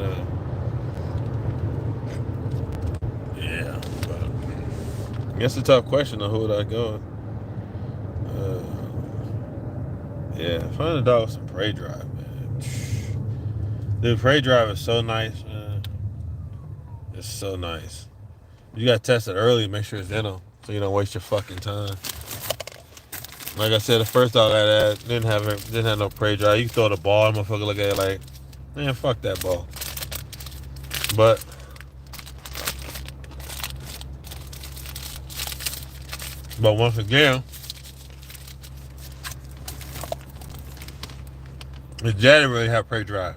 yeah, but I guess it's a tough question on who would I go. Yeah, find a dog with some prey drive, man. Dude, prey drive is so nice, man. It's so nice. You gotta test it early, make sure it's in them, so you don't waste your fucking time. Like I said, the first dog I had didn't have no prey drive. You throw the ball, and motherfucker look at it like, man, fuck that ball. But But once again, his dad didn't really have prey drive.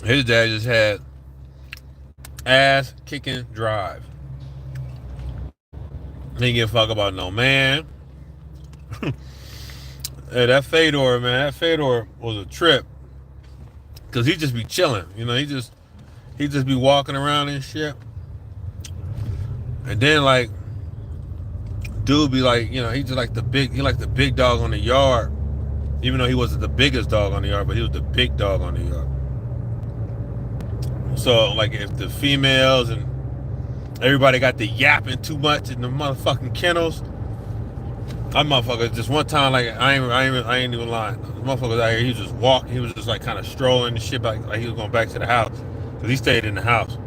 His dad just had ass kicking drive. He didn't give a fuck about no man. Hey, that Fedor, man, that Fedor was a trip. Cause he just be chilling, you know. He just be walking around and shit. And then like, dude be like, you know, he like the big dog on the yard. Even though he wasn't the biggest dog on the yard, but he was the big dog on the yard. So like, if the females and everybody got the yapping too much in the motherfucking kennels, that motherfucker just one time, like I ain't even lying. The motherfucker out here, he was just walking. He was just like kind of strolling and shit back, like he was going back to the house, cause he stayed in the house.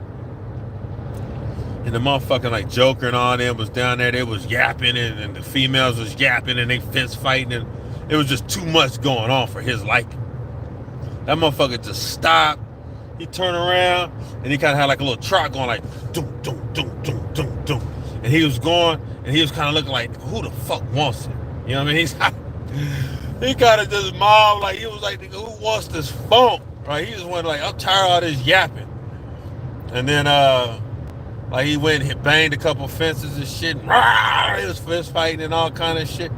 And the motherfucking like Joker and all them was down there. They was yapping and the females was yapping and they fist fighting and it was just too much going on for his liking. That motherfucker just stopped. He turned around and he kind of had like a little trot going like doom doom doom doom doom doom, and he was going and he was kind of looking like, who the fuck wants it? You know what I mean? He kind of just mobbed, like he was like, nigga, who wants this funk? Right? He just went like, I'm tired of all this yapping. And then like he went and banged a couple fences and shit. And, he was fist fighting and all kind of shit.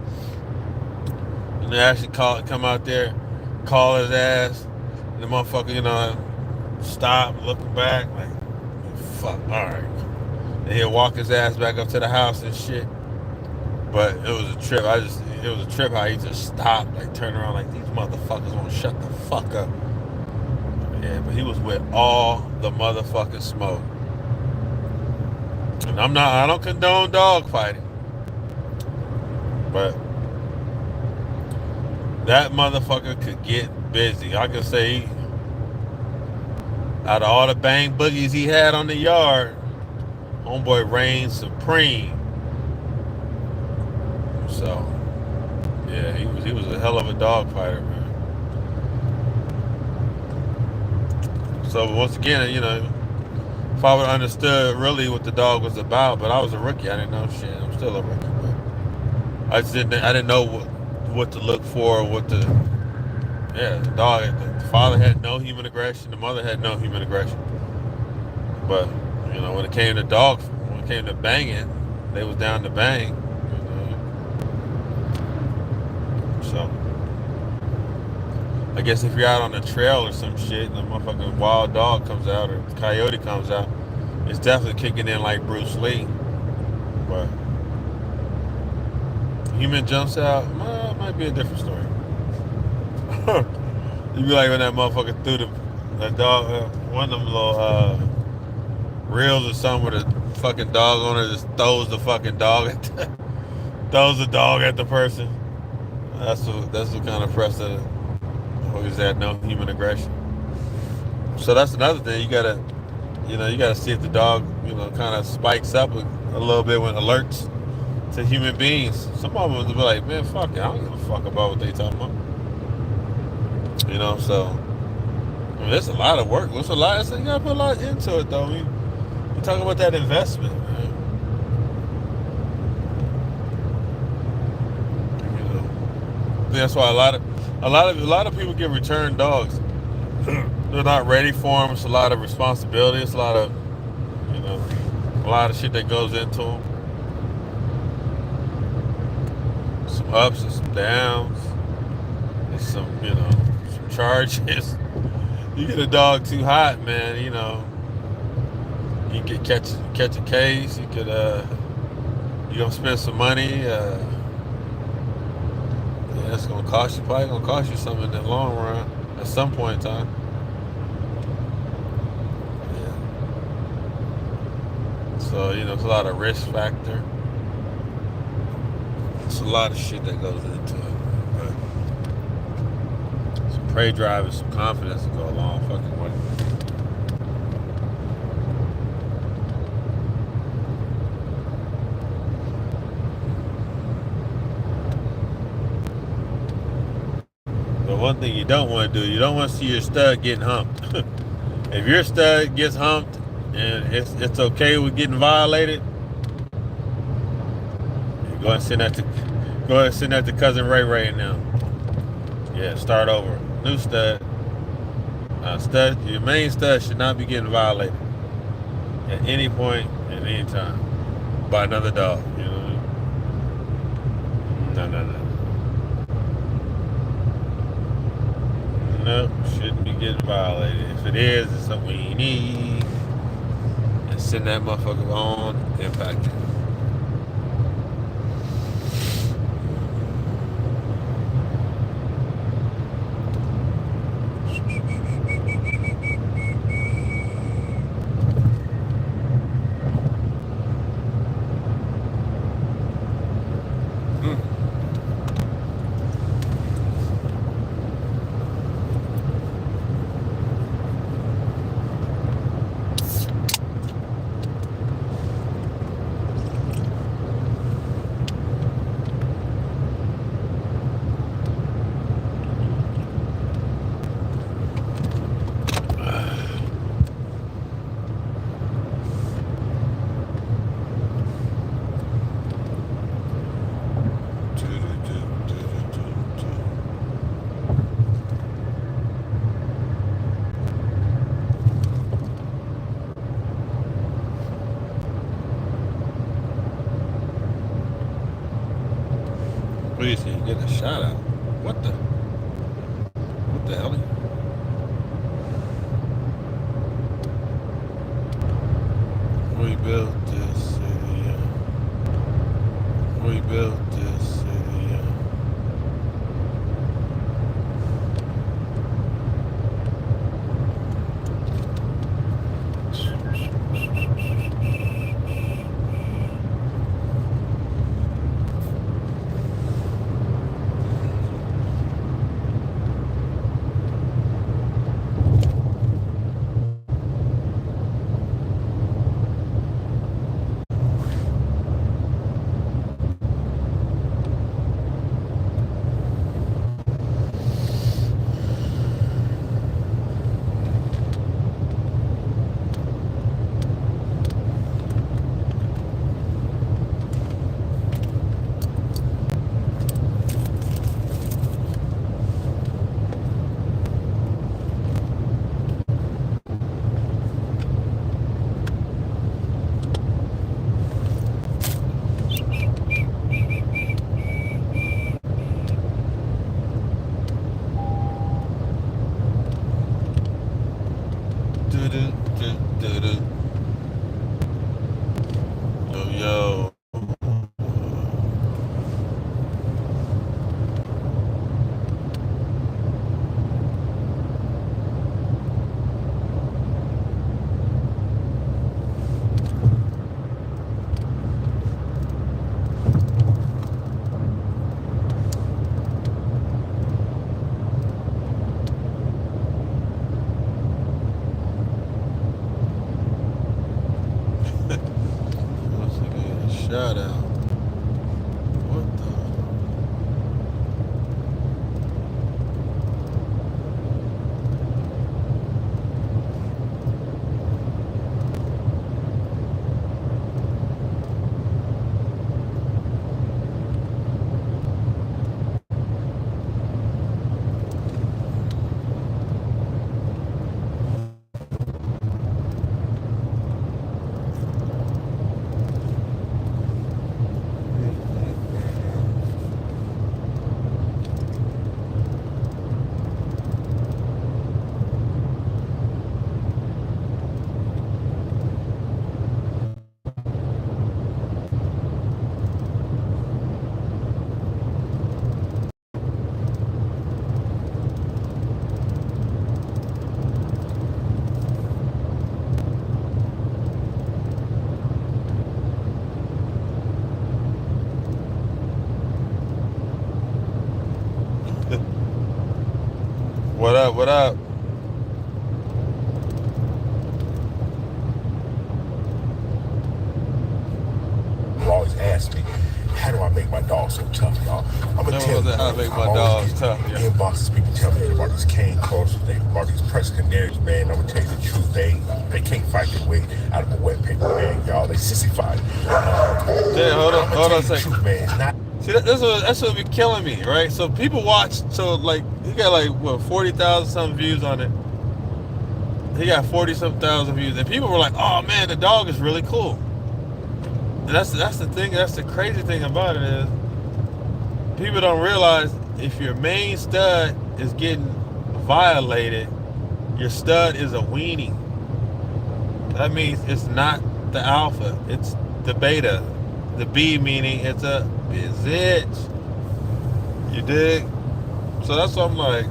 And they actually come out there, call his ass. And the motherfucker, you know, stop, looking back, like, fuck, all right. And he'll walk his ass back up to the house and shit. But it was a trip. It was a trip how he just stopped, like turned around, like these motherfuckers won't shut the fuck up. Yeah, but he was with all the motherfucking smoke. And I don't condone dog fighting. But that motherfucker could get busy. I can say, out of all the bang boogies he had on the yard, homeboy reigned supreme. So, yeah, he was a hell of a dog fighter, man. So once again, you know, if I would have understood really what the dog was about, but I was a rookie, I didn't know shit. I'm still a rookie, but I didn't know what to look for, the father had no human aggression, the mother had no human aggression. But, you know, when it came to banging, they was down to bang. You know? So, I guess if you're out on the trail or some shit and a motherfucking wild dog comes out or coyote comes out, it's definitely kicking in like Bruce Lee. But human jumps out, well, it might be a different story. You be like when that motherfucker threw that dog, one of them little reels or something where the fucking dog owner just throws the fucking dog throws the dog at the person. That's the kind of precedent. Always had no human aggression. So that's another thing. You gotta see if the dog, you know, kind of spikes up a little bit when alerts to human beings. Some of them will be like, man, fuck it, I don't give a fuck about what they talking about. You know, so I mean, there's a lot of work. You gotta put a lot into it, though. We talk about that investment, man. You know, that's why a lot of people get returned dogs. They're not ready for them. It's a lot of responsibility. It's a lot of, you know, a lot of shit that goes into them. Some ups and some downs. There's some, you know, some charges. You get a dog too hot, man, you know, you could catch a case. You could you gonna spend some money. Yeah, it's gonna cost you. Probably gonna cost you something in the long run at some point in time. Yeah. So you know, it's a lot of risk factor. It's a lot of shit that goes into it. But some prey drive and some confidence to go a long fucking way. One thing you don't want to do, you don't want to see your stud getting humped. If your stud gets humped and it's okay with getting violated, Go ahead and send that to cousin Ray Ray now. Yeah, start over. New stud. Your main stud should not be getting violated at any point, at any time, by another dog. You know what I mean? No. Nope, shouldn't be getting violated. If it is, it's something we need. And send that motherfucker on impact it. Please, he get a shout out. What the hell? We built this city. We built this city. Yo. Shout out. What up? What up? You always ask me, how do I make my dog dog so tough, y'all. I'm gonna That tell you, wasn't how to man, make I my always dogs get tough, yeah. inboxes, people tell me about these cane corsos, they about these press canaries, man. I'm gonna tell you the truth, they can't fight their way out of a wet paper bag, y'all. They sissified. Yeah, hold I'm gonna on tell a you the second. truth, man. It's not. See, that's what be killing me, right? So people watch, so like he got like what 40,000 some views on it. He got 40 some thousand views, and people were like, "Oh man, the dog is really cool." And that's the thing. That's the crazy thing about it is people don't realize if your main stud is getting violated, your stud is a weenie. That means it's not the alpha, it's the beta. The B meaning it's a bitch. You dig? So that's what I'm like.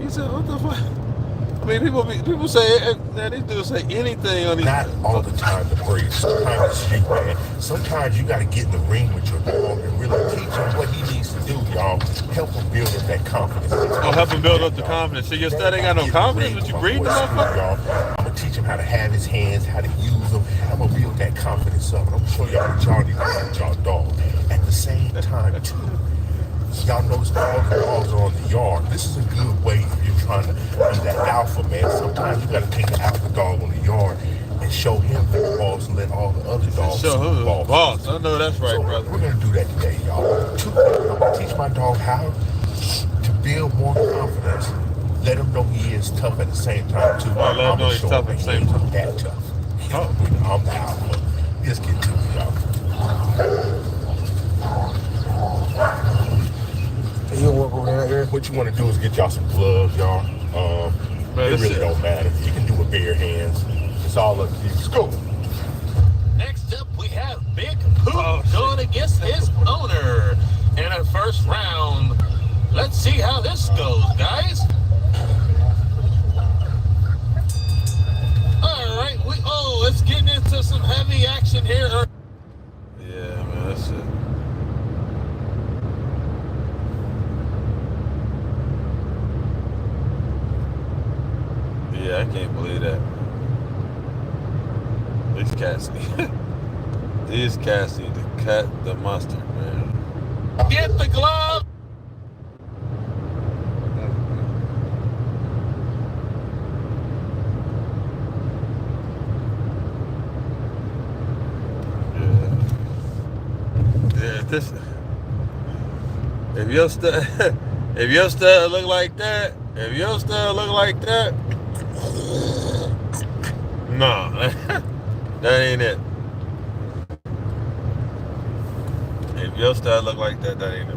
He said, "What the fuck?" I mean, people say, man, these dudes say anything on these. Not all the time the breed. Sometimes it's you, man. Sometimes you got to get in the ring with your dog and really teach him what he needs to do, y'all. Help him build up that confidence. Oh, help him build up the confidence. So your stud ain't got no confidence, but you breed the motherfucker? I'm going to teach him how to have his hands, how to use them. I'm going to build that confidence up. And I'm going to show y'all what y'all need to do with y'all dog. At the same time, too. Y'all notice all the dogs are on the yard. This is a good way if you're trying to be that alpha, man. Sometimes you got to take the alpha dog on the yard and show him the boss and let all the other dogs Show see who the boss. boss. I know that's right, So brother. we're going to do that today, y'all. Two things. I'm going to teach my dog how to build more confidence. Let him know he is tough at the same time, too. Oh, let him know he's tough at the same time. That tough. I'm the alpha. Let's get to it, y'all. You walk around here. What you want to do is get y'all some gloves, y'all. It really don't matter. You can do it bare hands. It's all up to you. Let's go. Next up, we have Big Poop going against his owner in a first round. Let's see how this goes, guys. All right, it's getting into some heavy action here. Yeah, man, that's it. Yeah, I can't believe that. These cats need to cut the mustard, man. Get the glove. If your stud, if your stud look like that, nah, that ain't it. If your stud look like that, that ain't it.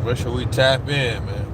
Where should we tap in, man?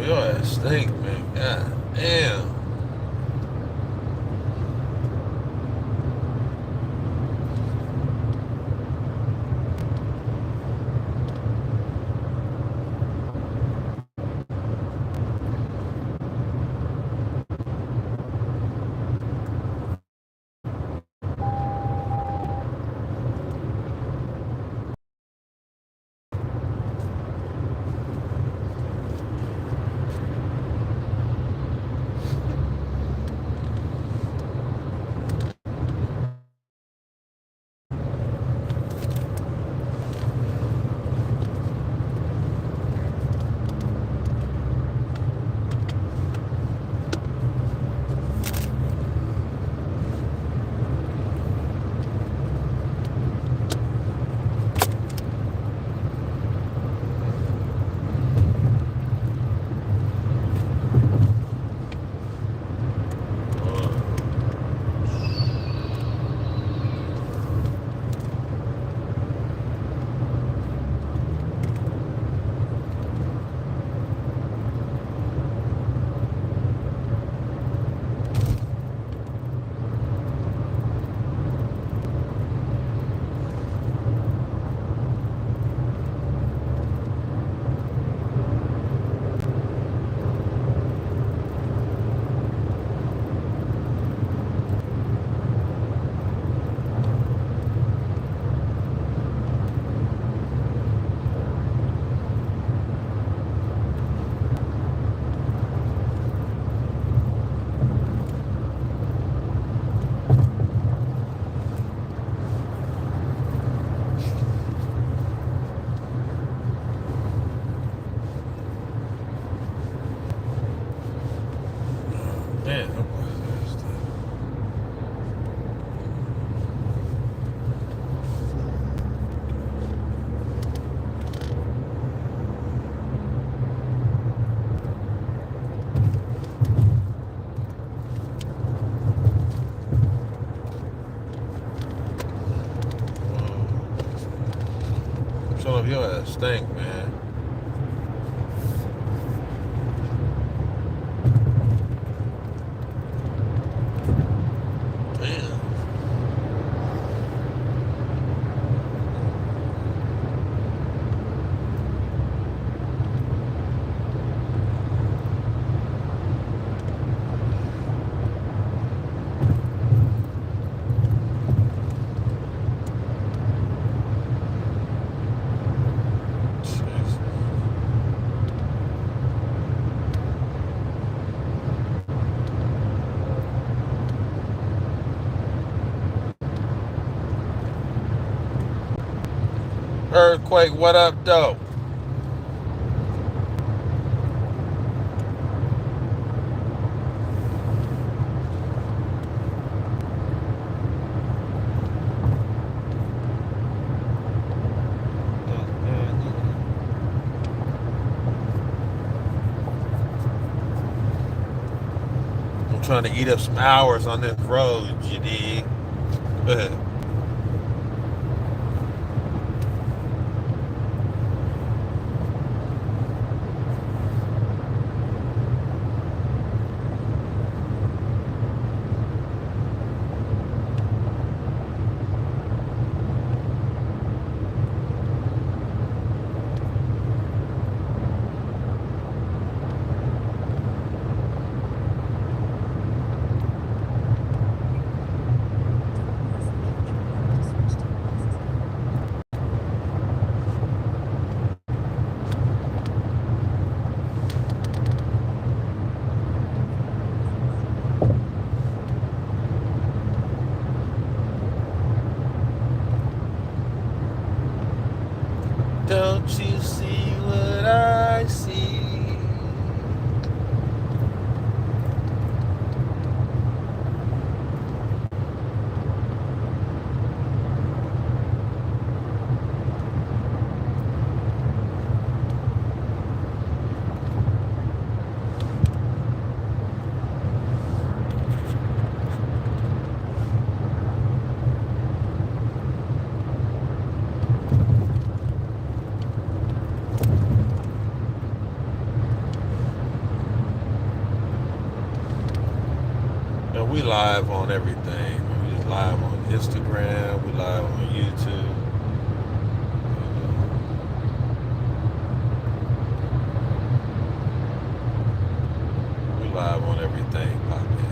Your ass stink, man. God damn. that stink, man. Damn. Earthquake, what up, though? I'm trying to eat up some hours on this road, you dig? Don't you see what I see? And we live on everything. We live on Instagram. We live on YouTube. We live on everything, Poppy.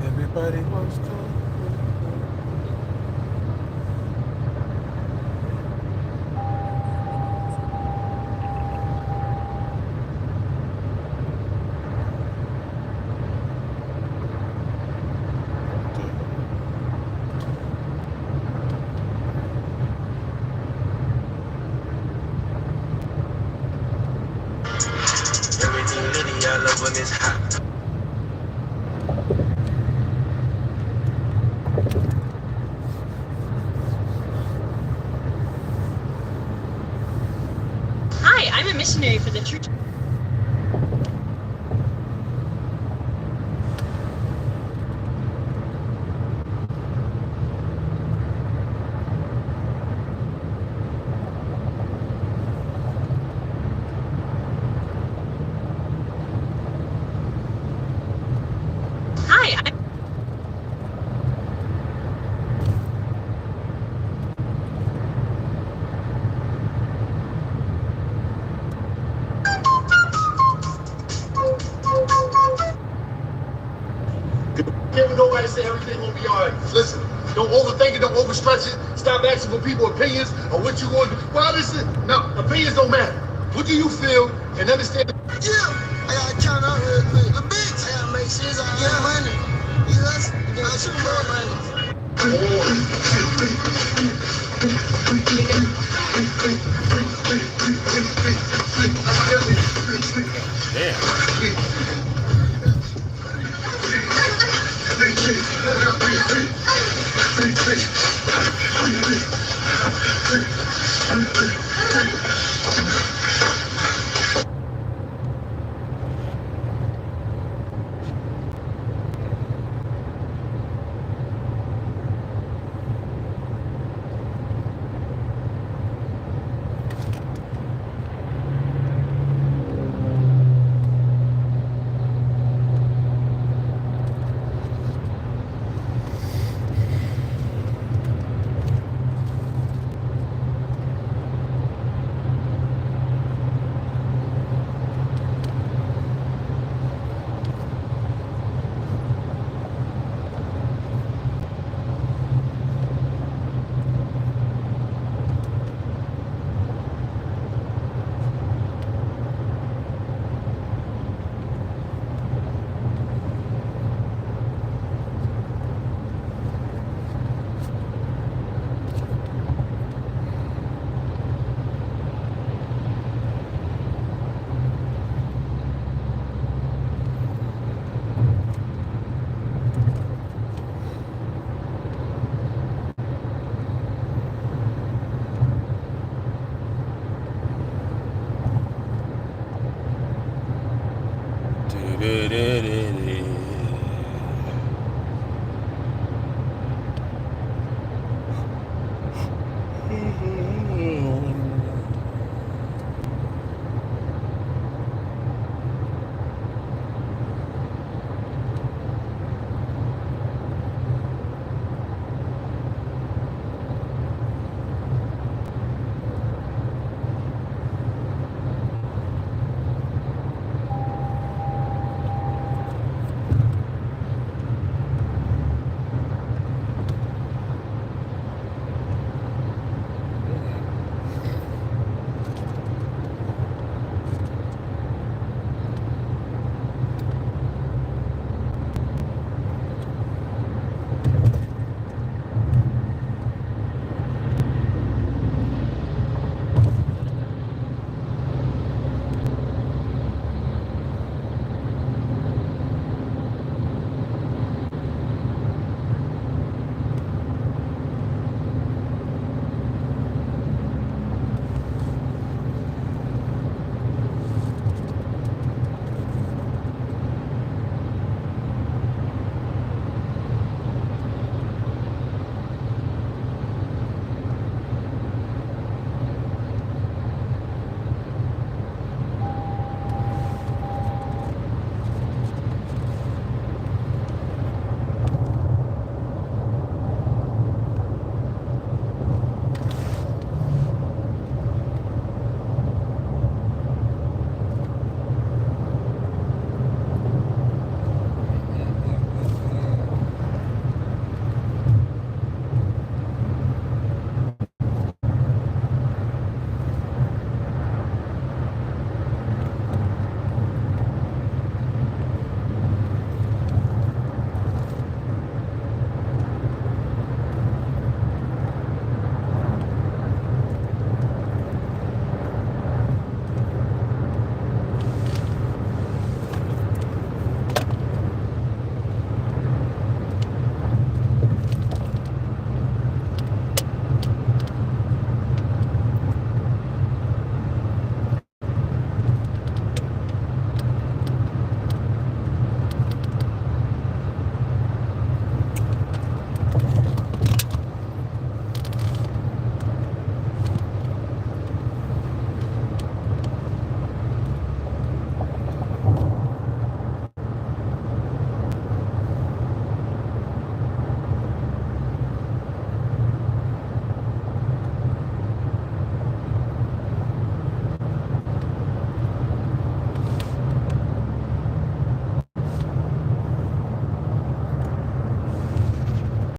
Everybody wants to. Hi, I'm a missionary for the church. Hi, I'm Never nobody say everything gonna be all right. Listen, don't overthink it, don't overstretch it. Stop asking for people's opinions or what you want to do. Well, listen, no, opinions don't matter. What do you feel and understand? Yeah, I gotta count out real quick. The bitch, I gotta make sure I get money. You hustle, you get some more money.